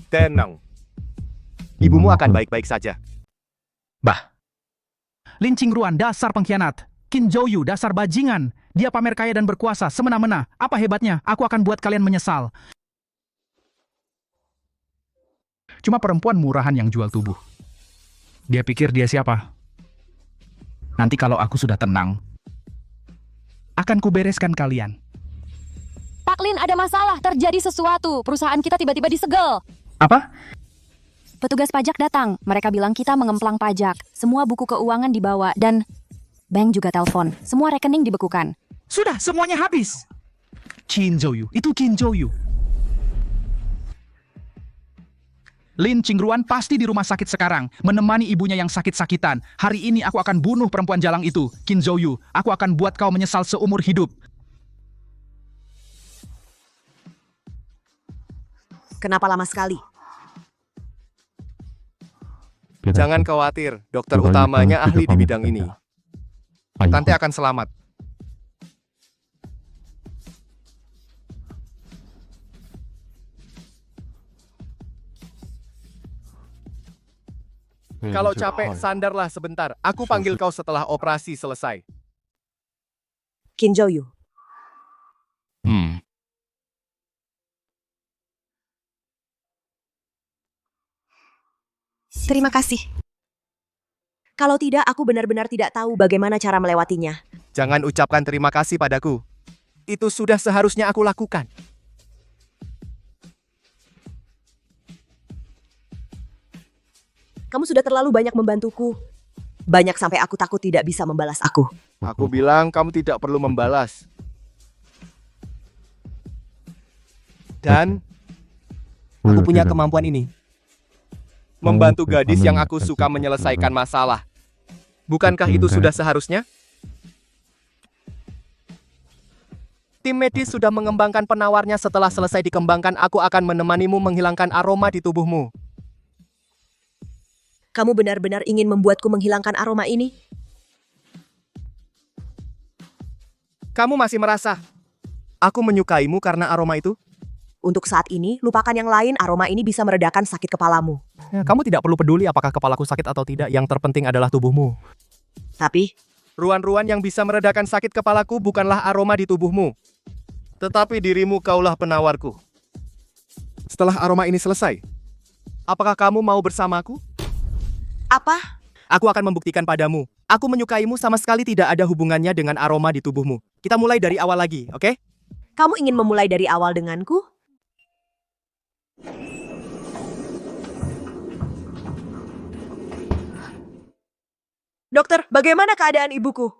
Tenang. Ibumu akan baik-baik saja. Bah. Lin Qingruan dasar pengkhianat. Qin Zhouyu dasar bajingan. Dia pamer kaya dan berkuasa semena-mena. Apa hebatnya? Aku akan buat kalian menyesal. Cuma perempuan murahan yang jual tubuh. Dia pikir dia siapa? Nanti kalau aku sudah tenang, akan kubereskan kalian. Pak Lin, ada masalah. Terjadi sesuatu. Perusahaan kita tiba-tiba disegel. Apa? Petugas pajak datang. Mereka bilang kita mengemplang pajak. Semua buku keuangan dibawa dan bank juga telepon. Semua rekening dibekukan. Sudah, semuanya habis. Qin Zhouyu, itu Qin Zhouyu. Lin Qingruan pasti di rumah sakit sekarang, menemani ibunya yang sakit-sakitan. Hari ini aku akan bunuh perempuan jalang itu, Qin Zhouyu. Aku akan buat kau menyesal seumur hidup. Kenapa lama sekali? Jangan khawatir, dokter utamanya ahli di bidang ini. Tante akan selamat. Kalau capek, sandarlah sebentar. Aku panggil kau setelah operasi selesai. Qin Zhouyu. Terima kasih. Kalau tidak, aku benar-benar tidak tahu bagaimana cara melewatinya. Jangan ucapkan terima kasih padaku. Itu sudah seharusnya aku lakukan. Kamu sudah terlalu banyak membantuku. Banyak sampai aku takut tidak bisa membalas aku. Aku bilang kamu tidak perlu membalas. Dan aku punya kemampuan ini. Membantu gadis yang aku suka menyelesaikan masalah. Bukankah itu sudah seharusnya? Tim medis sudah mengembangkan penawarnya. Setelah selesai dikembangkan, aku akan menemanimu menghilangkan aroma di tubuhmu. Kamu benar-benar ingin membuatku menghilangkan aroma ini? Kamu masih merasa aku menyukaimu karena aroma itu? Untuk saat ini, lupakan yang lain. Aroma ini bisa meredakan sakit kepalamu. Ya, kamu tidak perlu peduli apakah kepalaku sakit atau tidak. Yang terpenting adalah tubuhmu. Tapi ruan-ruan yang bisa meredakan sakit kepalaku bukanlah aroma di tubuhmu, tetapi dirimu kaulah penawarku. Setelah aroma ini selesai, apakah kamu mau bersamaku? Apa? Aku akan membuktikan padamu. Aku menyukaimu sama sekali tidak ada hubungannya dengan aroma di tubuhmu. Kita mulai dari awal lagi, oke? Kamu ingin memulai dari awal denganku? Dokter, bagaimana keadaan ibuku?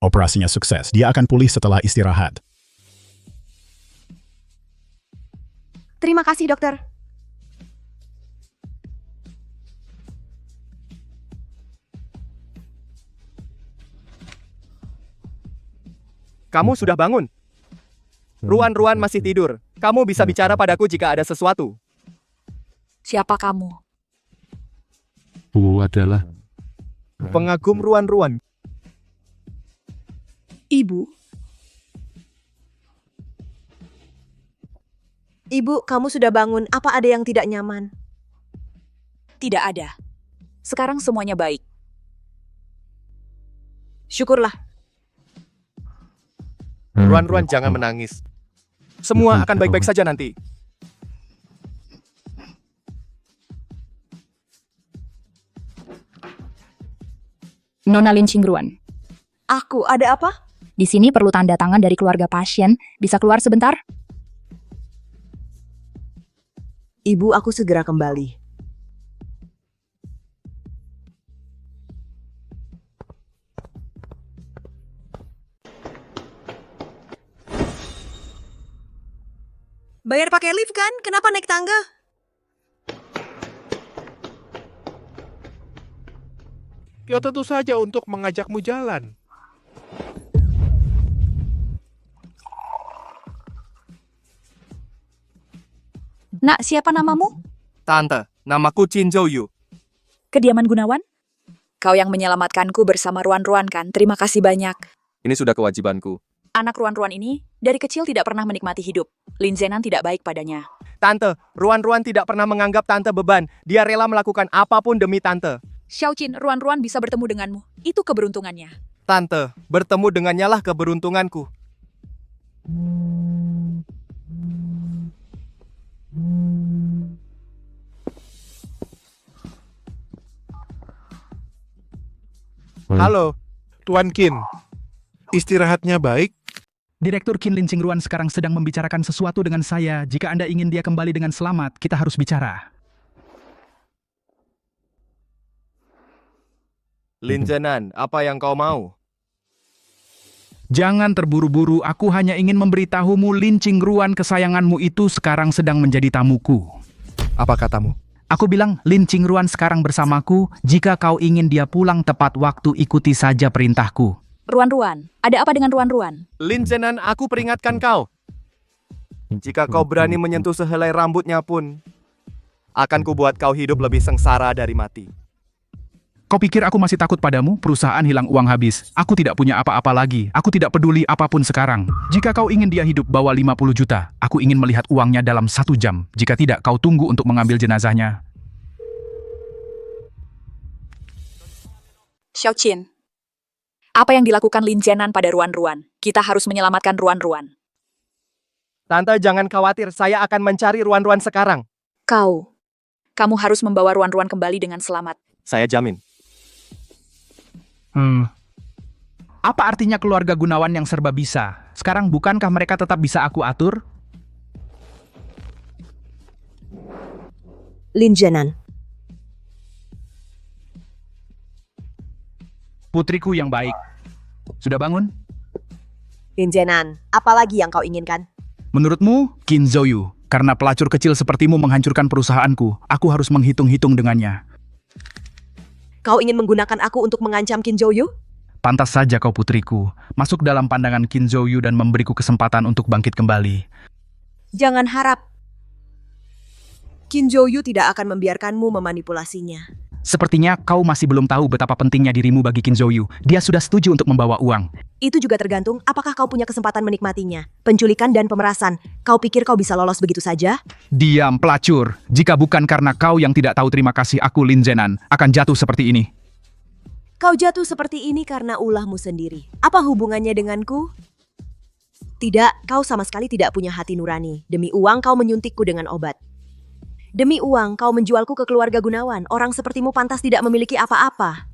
Operasinya sukses. Dia akan pulih setelah istirahat. Terima kasih, dokter. Kamu sudah bangun? Ruan-Ruan masih tidur. Kamu bisa bicara padaku jika ada sesuatu. Siapa kamu? adalah Pengagum Ruan-Ruan. Ibu. Ibu, kamu sudah bangun. Apa ada yang tidak nyaman? Tidak ada. Sekarang semuanya baik. Syukurlah. Ruan-Ruan jangan menangis. Semua akan baik-baik saja nanti. Nona Lin Qingruan. Aku, ada apa? Di sini perlu tanda tangan dari keluarga pasien. Bisa keluar sebentar? Ibu, aku segera kembali. Bayar pakai lift kan? Kenapa naik tangga? Ya tentu saja untuk mengajakmu jalan. Nak, siapa namamu? Tante, namaku Qin Zhouyu. Kediaman Gunawan? Kau yang menyelamatkanku bersama Ruan-Ruan kan? Terima kasih banyak. Ini sudah kewajibanku. Anak Ruan-Ruan ini dari kecil tidak pernah menikmati hidup. Lin Zenan tidak baik padanya. Tante, Ruan-Ruan tidak pernah menganggap Tante beban. Dia rela melakukan apapun demi Tante. Xiaoqin, Ruan-Ruan bisa bertemu denganmu. Itu keberuntungannya. Tante, bertemu dengannya lah keberuntunganku. Halo, Tuan Qin. Istirahatnya baik? Direktur Qin Lin Qingruan sekarang sedang membicarakan sesuatu dengan saya. Jika Anda ingin dia kembali dengan selamat, kita harus bicara. Lin Zenan, apa yang kau mau? Jangan terburu-buru, aku hanya ingin memberitahumu Lin Qingruan kesayanganmu itu sekarang sedang menjadi tamuku. Apa katamu? Aku bilang, Lin Qingruan sekarang bersamaku. Jika kau ingin dia pulang tepat waktu, ikuti saja perintahku. Ruan-Ruan, ada apa dengan Ruan-Ruan? Lin Zenan, aku peringatkan kau. Jika kau berani menyentuh sehelai rambutnya pun, akan kubuat kau hidup lebih sengsara dari mati. Kau pikir aku masih takut padamu? Perusahaan hilang uang habis. Aku tidak punya apa-apa lagi. Aku tidak peduli apapun sekarang. Jika kau ingin dia hidup, bawa 50 juta. Aku ingin melihat uangnya dalam 1 jam. Jika tidak, kau tunggu untuk mengambil jenazahnya. Xiaoqin, apa yang dilakukan Lin Zenan pada Ruan-Ruan? Kita harus menyelamatkan Ruan-Ruan. Tante, jangan khawatir. Saya akan mencari Ruan-Ruan sekarang. Kamu harus membawa Ruan-Ruan kembali dengan selamat. Saya jamin. Apa artinya keluarga Gunawan yang serba bisa? Sekarang bukankah mereka tetap bisa aku atur? Lin Zenan. Putriku yang baik. Sudah bangun? Lin Zenan, apa lagi yang kau inginkan? Menurutmu, Qin Zhouyu, karena pelacur kecil sepertimu menghancurkan perusahaanku, aku harus menghitung-hitung dengannya. Kau ingin menggunakan aku untuk mengancam Qin Zhouyu? Pantas saja kau putriku, masuk dalam pandangan Qin Zhouyu dan memberiku kesempatan untuk bangkit kembali. Jangan harap. Qin Zhouyu tidak akan membiarkanmu memanipulasinya. Sepertinya kau masih belum tahu betapa pentingnya dirimu bagi Qin Zhouyu. Dia sudah setuju untuk membawa uang. Itu juga tergantung apakah kau punya kesempatan menikmatinya. Penculikan dan pemerasan. Kau pikir kau bisa lolos begitu saja? Diam, pelacur. Jika bukan karena kau yang tidak tahu terima kasih, aku Lin Zenan akan jatuh seperti ini. Kau jatuh seperti ini karena ulahmu sendiri. Apa hubungannya denganku? Tidak, kau sama sekali tidak punya hati nurani. Demi uang kau menyuntikku dengan obat. Demi uang kau menjualku ke keluarga Gunawan. Orang sepertimu pantas tidak memiliki apa-apa.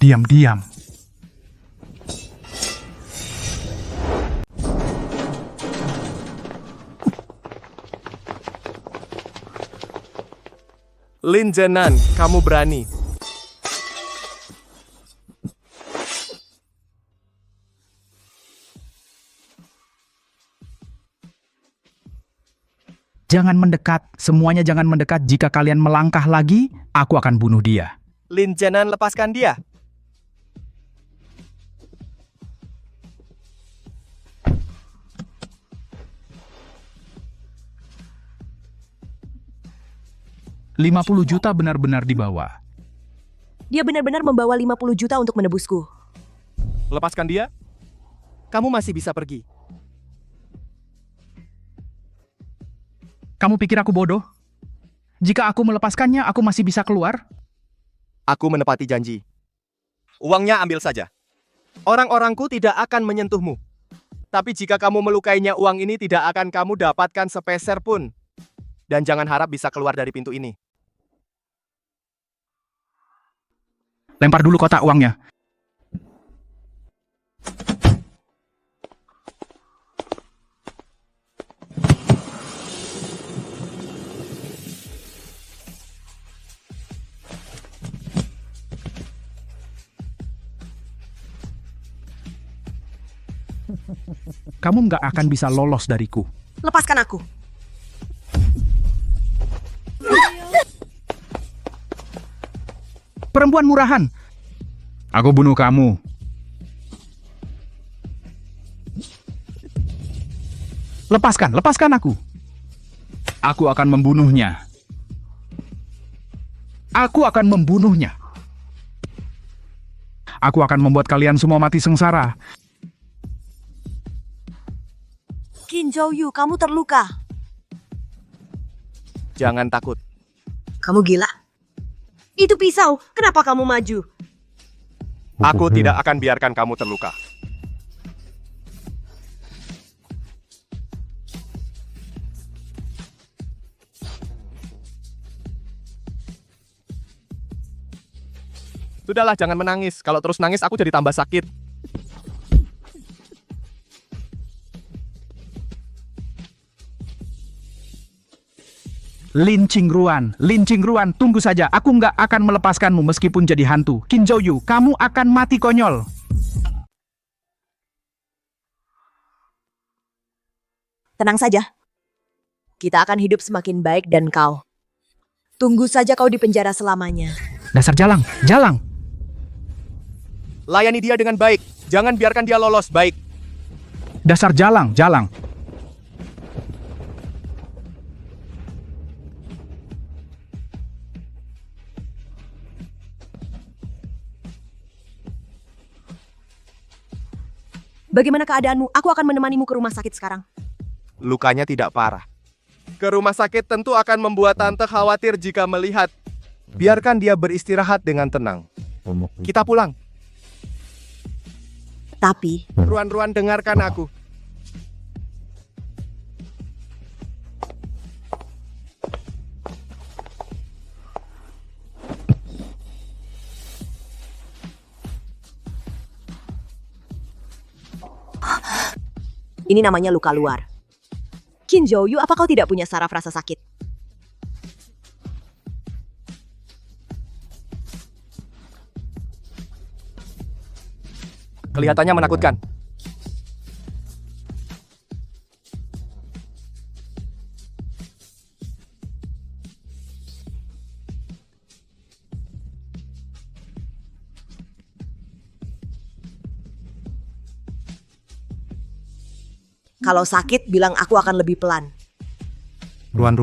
Diam-diam. Lin Zenan, kamu berani. Jangan mendekat, semuanya jangan mendekat. Jika kalian melangkah lagi, aku akan bunuh dia. Lin Zenan, lepaskan dia. $50 juta benar-benar dibawa. Dia benar-benar membawa 50 juta untuk menebusku. Lepaskan dia. Kamu masih bisa pergi. Kamu pikir aku bodoh? Jika aku melepaskannya, aku masih bisa keluar? Aku menepati janji. Uangnya ambil saja. Orang-orangku tidak akan menyentuhmu. Tapi jika kamu melukainya, uang ini tidak akan kamu dapatkan sepeser pun. Dan jangan harap bisa keluar dari pintu ini. Lempar dulu kotak uangnya. Kamu nggak akan bisa lolos dariku. Lepaskan aku. Perempuan murahan. Aku bunuh kamu. Lepaskan aku. Aku akan membunuhnya. Aku akan membunuhnya. Aku akan membuat kalian semua mati sengsara. Kim Jo-yu, kamu terluka. Jangan takut. Kamu gila? Itu pisau, kenapa kamu maju? Aku tidak akan biarkan kamu terluka. Sudahlah, jangan menangis. Kalau terus nangis, aku jadi tambah sakit. Lin Qingruan, tunggu saja. Aku nggak akan melepaskanmu meskipun jadi hantu. Kim Jo-yu, kamu akan mati konyol. Tenang saja. Kita akan hidup semakin baik dan kau. Tunggu saja kau di penjara selamanya. Dasar jalang. Layani dia dengan baik. Jangan biarkan dia lolos, baik. Dasar jalang. Bagaimana keadaanmu? Aku akan menemanimu ke rumah sakit sekarang. Lukanya tidak parah. Ke rumah sakit tentu akan membuat tante khawatir jika melihat. Biarkan dia beristirahat dengan tenang. Kita pulang. Tapi, Ruan, dengarkan aku. ini namanya luka luar. Kim Jo-yu, apa kau tidak punya saraf rasa sakit? Kelihatannya menakutkan. Kalau sakit, bilang aku akan lebih pelan. Ruan.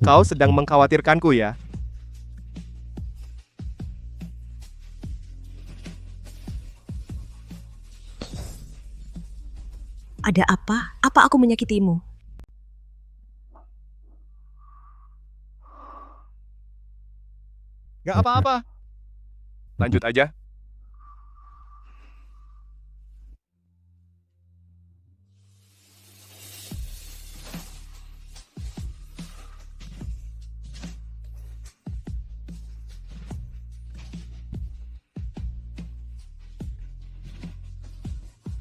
Kau sedang mengkhawatirkanku ya? Ada apa? Apa aku menyakitimu? Gak apa-apa. Lanjut aja.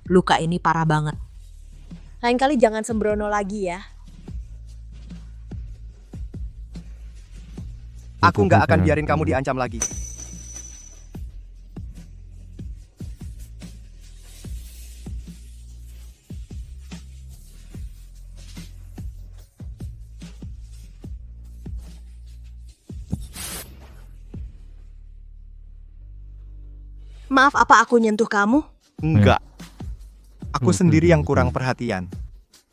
Luka ini parah banget. Lain kali jangan sembrono lagi ya. Aku nggak akan biarin kamu diancam lagi. Maaf, apa aku nyentuh kamu? Enggak. Aku sendiri yang kurang perhatian.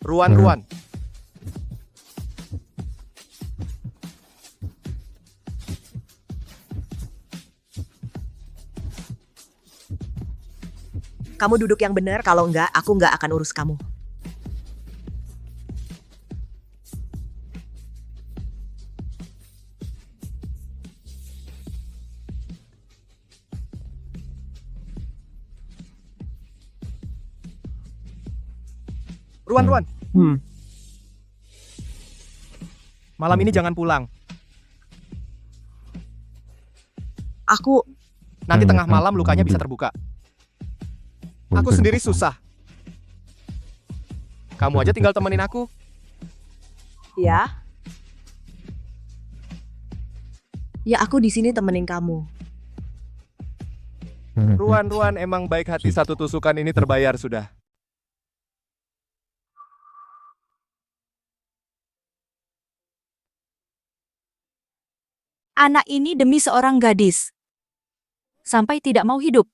Ruan. Kamu duduk yang benar, kalau enggak, aku enggak akan urus kamu. Ruan. Malam ini jangan pulang. Aku... Nanti tengah malam lukanya bisa terbuka. Aku sendiri susah. Kamu aja tinggal temenin aku. Ya? Ya, aku di sini temenin kamu. Ruan, emang baik hati, satu tusukan ini terbayar sudah. Anak ini demi seorang gadis. Sampai tidak mau hidup.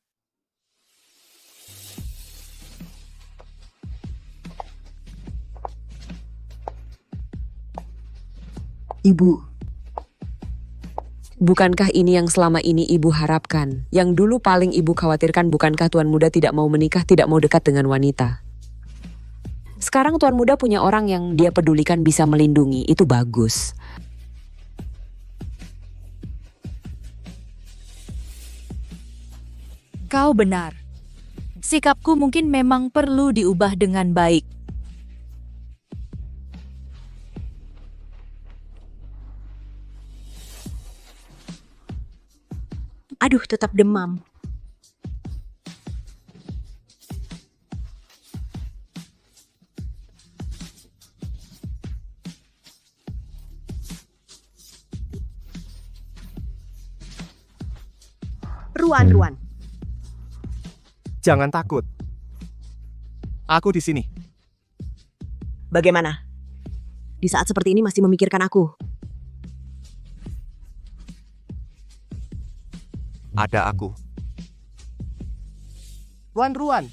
Ibu, bukankah ini yang selama ini ibu harapkan? Yang dulu paling ibu khawatirkan, bukankah tuan muda tidak mau menikah, tidak mau dekat dengan wanita? Sekarang tuan muda punya orang yang dia pedulikan, bisa melindungi, itu bagus. Kau benar. Sikapku mungkin memang perlu diubah dengan baik. Aduh, tetap demam. Ruan. Jangan takut. Aku di sini. Bagaimana? Di saat seperti ini masih memikirkan aku. Ada aku. Ruan.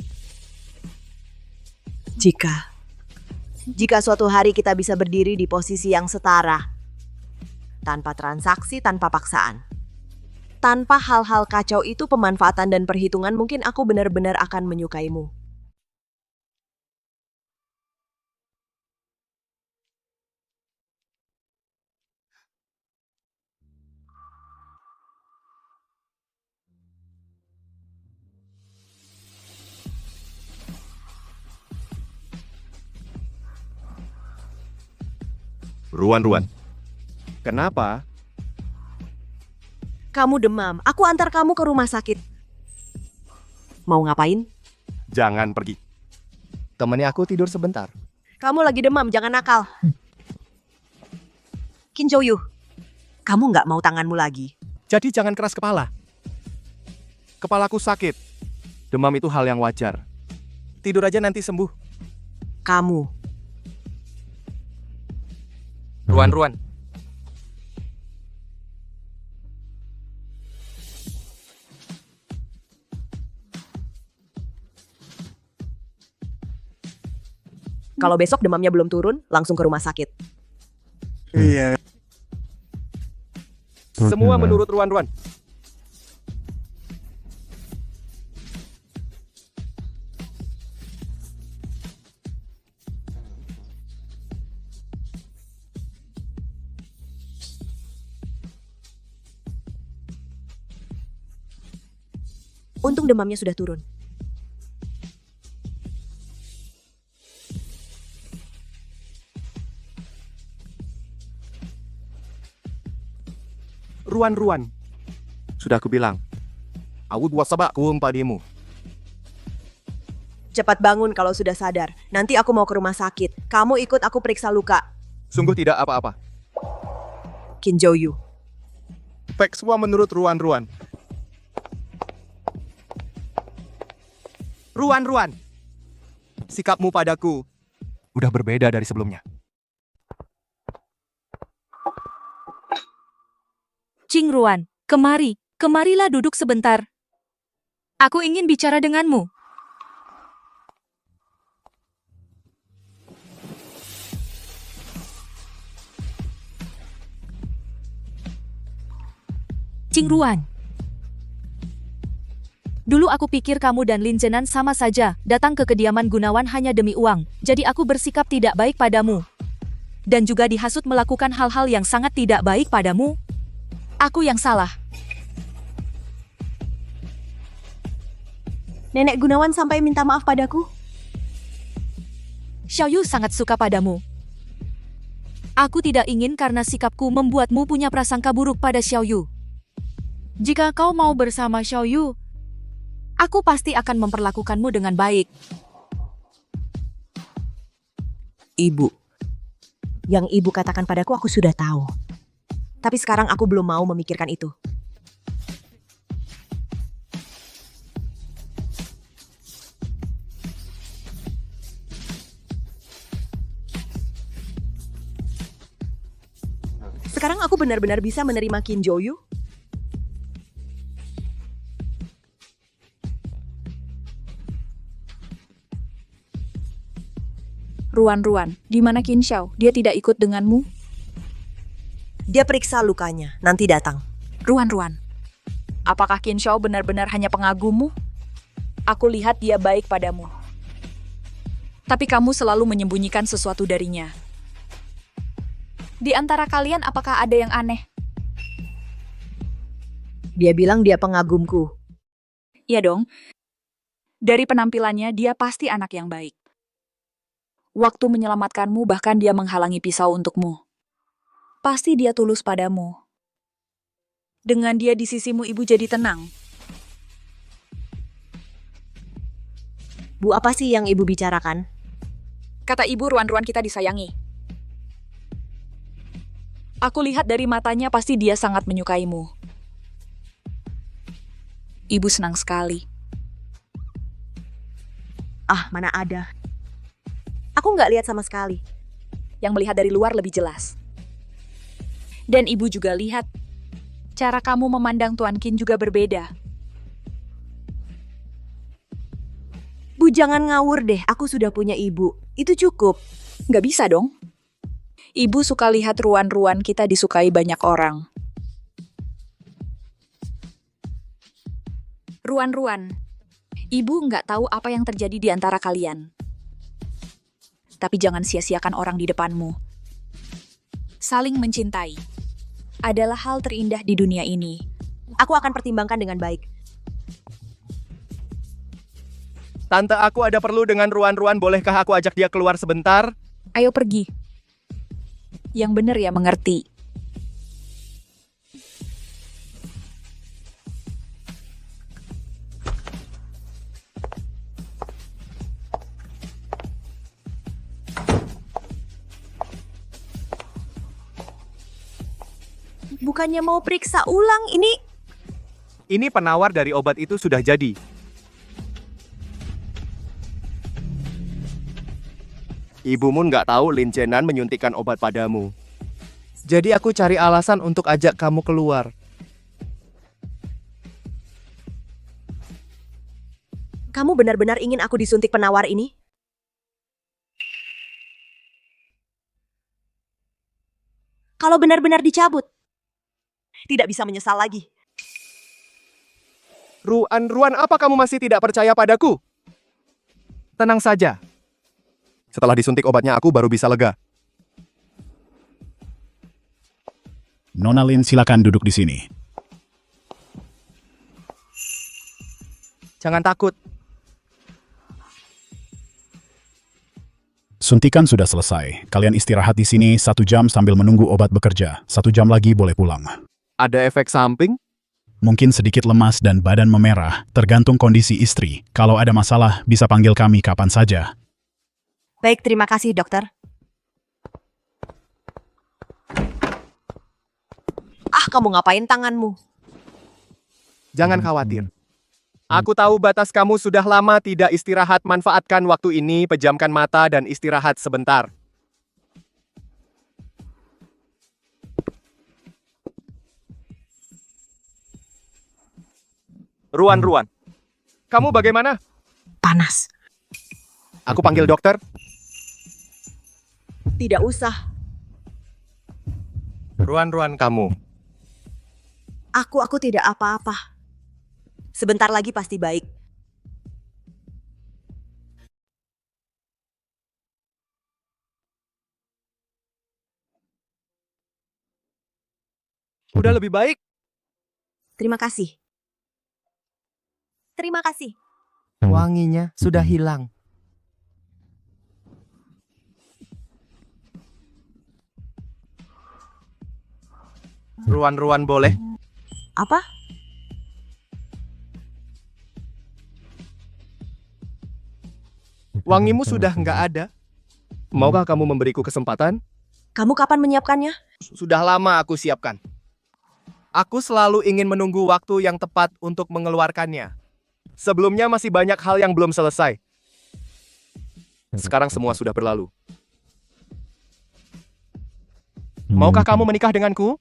Jika suatu hari kita bisa berdiri di posisi yang setara, tanpa transaksi, tanpa paksaan, tanpa hal-hal kacau itu, pemanfaatan dan perhitungan, mungkin aku benar-benar akan menyukaimu. Ruan. Kenapa? Kamu demam, aku antar kamu ke rumah sakit. Mau ngapain? Jangan pergi. Temani aku tidur sebentar. Kamu lagi demam, jangan nakal. Kim Jo-yu, kamu nggak mau tanganmu lagi? Jadi jangan keras kepala. Kepalaku sakit. Demam itu hal yang wajar. Tidur aja, nanti sembuh. Kamu. Ruan. Kalau besok demamnya belum turun, langsung ke rumah sakit. Iya. Semua menurut Ruan. Untung demamnya sudah turun. Ruan. Sudah aku bilang. Awud wasabak kuum padimu. Cepat bangun kalau sudah sadar. Nanti aku mau ke rumah sakit. Kamu ikut aku periksa luka. Sungguh tidak apa-apa. Kim Jo-yu. Fake semua menurut Ruan-Ruan. Ruan-Ruan, sikapmu padaku udah berbeda dari sebelumnya. Qingruan, kemarilah duduk sebentar. Aku ingin bicara denganmu. Qingruan. Dulu aku pikir kamu dan Lin Zhenan sama saja, datang ke kediaman Gunawan hanya demi uang, jadi aku bersikap tidak baik padamu. Dan juga dihasut melakukan hal-hal yang sangat tidak baik padamu. Aku yang salah. Nenek Gunawan sampai minta maaf padaku. Xiaoyu sangat suka padamu. Aku tidak ingin karena sikapku membuatmu punya prasangka buruk pada Xiaoyu. Jika kau mau bersama Xiaoyu, aku pasti akan memperlakukanmu dengan baik. Ibu, yang ibu katakan padaku aku sudah tahu. Tapi sekarang aku belum mau memikirkan itu. Sekarang aku benar-benar bisa menerima Qin Joyu? Ruan, di mana Qin Xiao? Dia tidak ikut denganmu? Dia periksa lukanya, nanti datang. Ruan, apakah Qin Xiao benar-benar hanya pengagummu? Aku lihat dia baik padamu. Tapi kamu selalu menyembunyikan sesuatu darinya. Di antara kalian apakah ada yang aneh? Dia bilang dia pengagumku. Iya dong. Dari penampilannya, dia pasti anak yang baik. Waktu menyelamatkanmu, bahkan dia menghalangi pisau untukmu. Pasti dia tulus padamu. Dengan dia di sisimu, ibu jadi tenang. Bu, apa sih yang ibu bicarakan? Kata ibu, Ruan kita disayangi. Aku lihat dari matanya pasti dia sangat menyukaimu. Ibu senang sekali. Ah, mana ada. Aku nggak lihat sama sekali. Yang melihat dari luar lebih jelas. Dan ibu juga lihat, cara kamu memandang Tuan Qin juga berbeda. Bu, jangan ngawur deh. Aku sudah punya ibu. Itu cukup. Nggak bisa dong. Ibu suka lihat Ruan kita disukai banyak orang. Ruan, ibu nggak tahu apa yang terjadi di antara kalian. Tapi jangan sia-siakan orang di depanmu. Saling mencintai adalah hal terindah di dunia ini. Aku akan pertimbangkan dengan baik. Tante, aku ada perlu dengan Ruan, bolehkah aku ajak dia keluar sebentar? Ayo pergi. Yang benar ya mengerti. Bukannya mau periksa ulang ini? Ini penawar dari obat itu sudah jadi. Ibumu nggak tahu Lin Zhenan menyuntikkan obat padamu. Jadi aku cari alasan untuk ajak kamu keluar. Kamu benar-benar ingin aku disuntik penawar ini? Kalau benar-benar dicabut, tidak bisa menyesal lagi. Ruan, apa kamu masih tidak percaya padaku? Tenang saja. Setelah disuntik obatnya aku baru bisa lega. Nona Lin, silakan duduk di sini. Jangan takut. Suntikan sudah selesai. Kalian istirahat di sini 1 jam sambil menunggu obat bekerja. 1 jam lagi boleh pulang. Ada efek samping? Mungkin sedikit lemas dan badan memerah, tergantung kondisi istri. Kalau ada masalah, bisa panggil kami kapan saja. Baik, terima kasih, dokter. kamu ngapain tanganmu? Jangan khawatir. Aku tahu batas kamu sudah lama tidak istirahat. Manfaatkan waktu ini, pejamkan mata dan istirahat sebentar. Ruan, kamu bagaimana? Panas. Aku panggil dokter. Tidak usah. Ruan, kamu. Aku tidak apa-apa. Sebentar lagi pasti baik. Udah lebih baik? Terima kasih. Terima kasih. Wanginya sudah hilang. Ruan boleh? Apa? Wangimu sudah nggak ada. Maukah kamu memberiku kesempatan? Kamu kapan menyiapkannya? Sudah lama aku siapkan. Aku selalu ingin menunggu waktu yang tepat untuk mengeluarkannya. Sebelumnya masih banyak hal yang belum selesai. Sekarang semua sudah berlalu. Maukah kamu menikah denganku?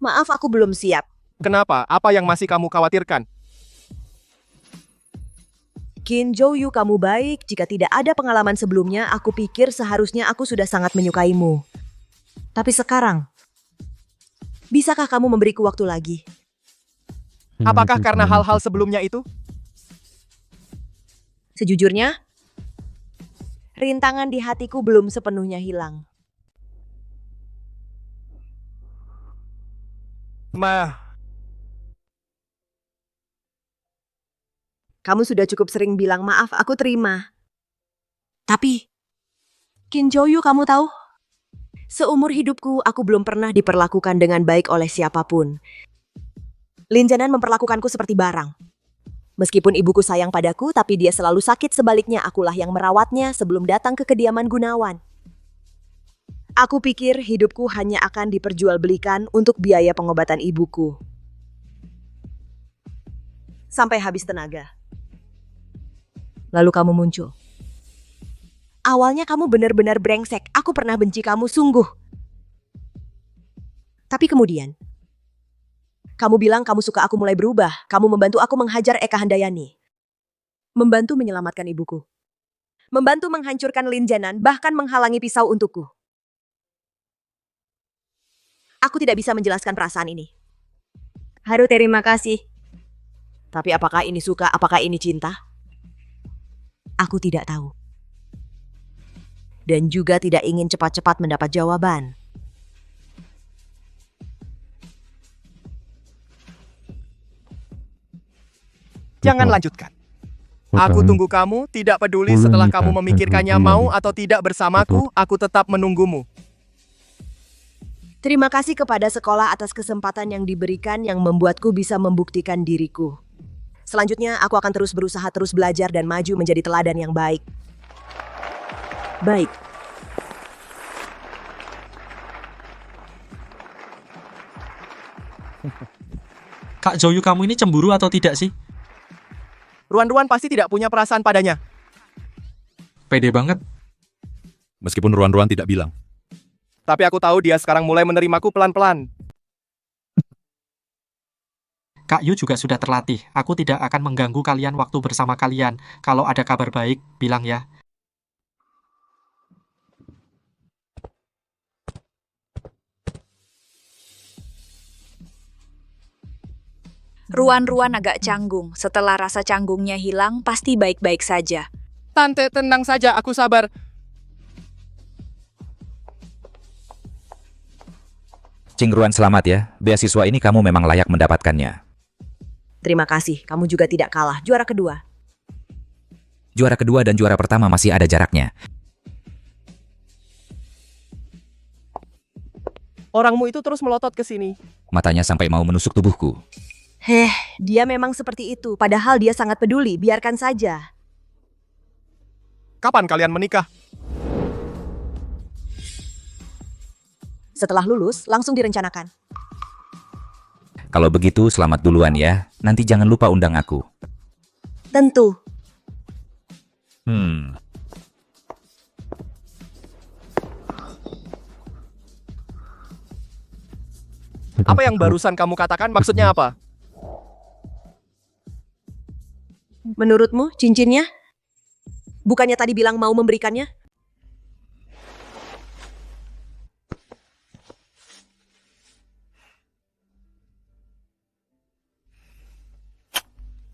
Maaf, aku belum siap. Kenapa? Apa yang masih kamu khawatirkan? Kim Jo-yu, kamu baik. Jika tidak ada pengalaman sebelumnya, aku pikir seharusnya aku sudah sangat menyukaimu. Tapi sekarang, bisakah kamu memberiku waktu lagi? Apakah karena hal-hal sebelumnya itu? Sejujurnya, rintangan di hatiku belum sepenuhnya hilang. Kamu sudah cukup sering bilang maaf, aku terima. Tapi, Kim Jo-yu, kamu tahu? Seumur hidupku, aku belum pernah diperlakukan dengan baik oleh siapapun. Lin Janan memperlakukanku seperti barang. Meskipun ibuku sayang padaku, tapi dia selalu sakit. Sebaliknya, akulah yang merawatnya sebelum datang ke kediaman Gunawan. Aku pikir hidupku hanya akan diperjualbelikan untuk biaya pengobatan ibuku. Sampai habis tenaga. Lalu kamu muncul. Awalnya kamu benar-benar brengsek. Aku pernah benci kamu sungguh. Tapi kemudian, kamu bilang kamu suka aku mulai berubah. Kamu membantu aku menghajar Eka Handayani. Membantu menyelamatkan ibuku. Membantu menghancurkan Lin Janan, bahkan menghalangi pisau untukku. Aku tidak bisa menjelaskan perasaan ini. Haru, terima kasih. Tapi apakah ini suka, apakah ini cinta? Aku tidak tahu. Dan juga tidak ingin cepat-cepat mendapat jawaban. Jangan lanjutkan. Aku tunggu kamu, tidak peduli setelah kamu memikirkannya mau atau tidak bersamaku, aku tetap menunggumu. Terima kasih kepada sekolah atas kesempatan yang diberikan yang membuatku bisa membuktikan diriku. Selanjutnya, aku akan terus berusaha, terus belajar dan maju menjadi teladan yang baik. Baik. Kak Jo-yu, kamu ini cemburu atau tidak sih? Ruan pasti tidak punya perasaan padanya. Pede banget. Meskipun Ruan tidak bilang. Tapi aku tahu dia sekarang mulai menerimaku pelan-pelan. Kak Yu juga sudah terlatih. Aku tidak akan mengganggu kalian waktu bersama kalian. Kalau ada kabar baik, bilang ya. Ruan agak canggung. Setelah rasa canggungnya hilang, pasti baik-baik saja. Tante, tenang saja, aku sabar. Ching Ruan, selamat ya. Beasiswa ini kamu memang layak mendapatkannya. Terima kasih, kamu juga tidak kalah. Juara kedua. Juara kedua dan juara pertama masih ada jaraknya. Orangmu itu terus melotot ke sini. Matanya sampai mau menusuk tubuhku. Dia memang seperti itu. Padahal dia sangat peduli. Biarkan saja. Kapan kalian menikah? Setelah lulus, langsung direncanakan. Kalau begitu, selamat duluan ya. Nanti jangan lupa undang aku. Tentu. Apa yang barusan kamu katakan maksudnya apa? Menurutmu, cincinnya? Bukannya tadi bilang mau memberikannya?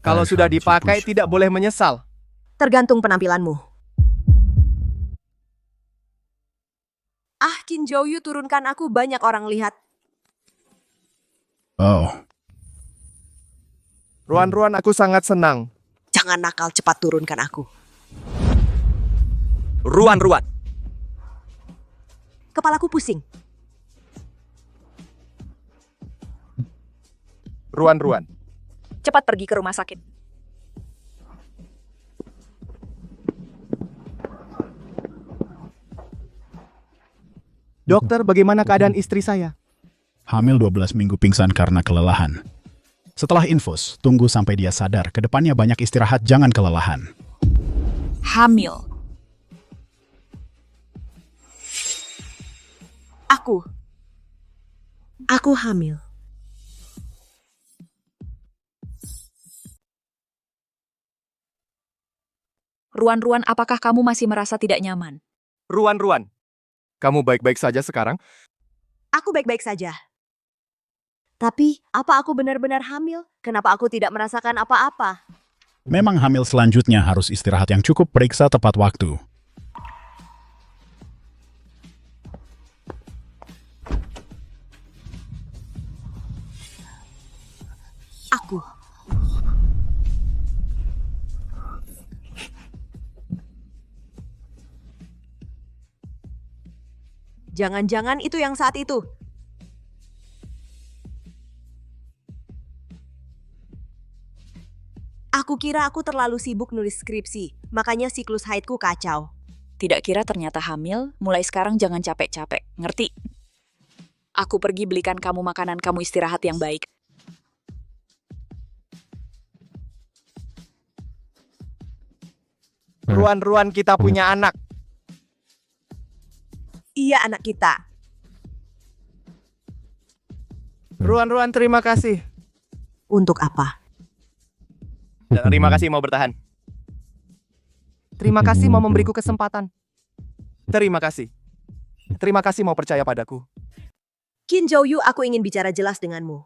Kalau sudah dipakai tidak boleh menyesal. Tergantung penampilanmu. Kim Jo-yu, turunkan aku, banyak orang lihat. Oh, Ruan-ruan, aku sangat senang. Jangan nakal, cepat turunkan aku. Ruan-ruan. Kepalaku pusing. Ruan-ruan. Cepat pergi ke rumah sakit. Dokter, bagaimana keadaan istri saya? hamil 12 minggu pingsan karena kelelahan. Setelah infus, tunggu sampai dia sadar. Kedepannya banyak istirahat, jangan kelelahan. Hamil. Aku hamil. Ruan-ruan, apakah kamu masih merasa tidak nyaman? Ruan-ruan. Kamu baik-baik saja sekarang? Aku baik-baik saja. Tapi, apa aku benar-benar hamil? Kenapa aku tidak merasakan apa-apa? Memang hamil selanjutnya harus istirahat yang cukup, periksa tepat waktu. Aku. Jangan-jangan itu yang saat itu. Aku kira aku terlalu sibuk nulis skripsi, makanya siklus haidku kacau. Tidak kira ternyata hamil, mulai sekarang jangan capek-capek, ngerti? Aku pergi belikan kamu makanan, kamu istirahat yang baik. Ruan-ruan, kita punya anak. Iya, anak kita. Ruan-ruan, terima kasih. Untuk apa? Terima kasih mau bertahan. Terima kasih mau memberiku kesempatan. Terima kasih. Terima kasih mau percaya padaku. Kim Jo-yu, aku ingin bicara jelas denganmu.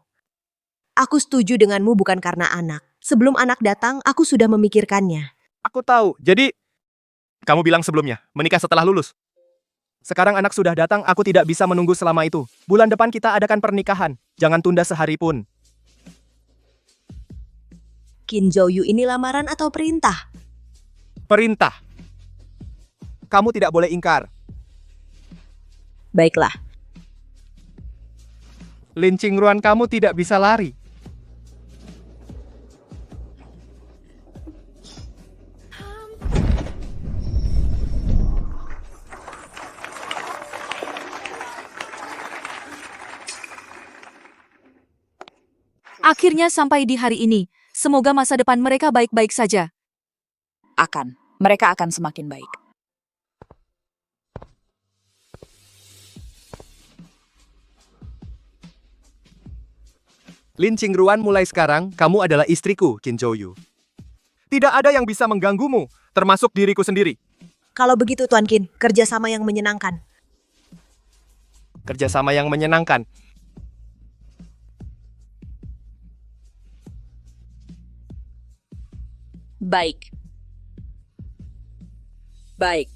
Aku setuju denganmu bukan karena anak. Sebelum anak datang, aku sudah memikirkannya. Aku tahu. Jadi, kamu bilang sebelumnya, menikah setelah lulus. Sekarang anak sudah datang, aku tidak bisa menunggu selama itu. Bulan depan kita adakan pernikahan. Jangan tunda sehari pun. Kim Jo-yu, ini lamaran atau perintah? Perintah. Kamu tidak boleh ingkar. Baiklah. Lincing Ruan, kamu tidak bisa lari. Akhirnya sampai di hari ini. Semoga masa depan mereka baik-baik saja. Mereka akan semakin baik. Lincing Ruan, mulai sekarang, kamu adalah istriku, Kim Jo-yu. Tidak ada yang bisa mengganggumu, termasuk diriku sendiri. Kalau begitu, Tuan Kim, kerjasama yang menyenangkan. Kerjasama yang menyenangkan. Baik. Baik.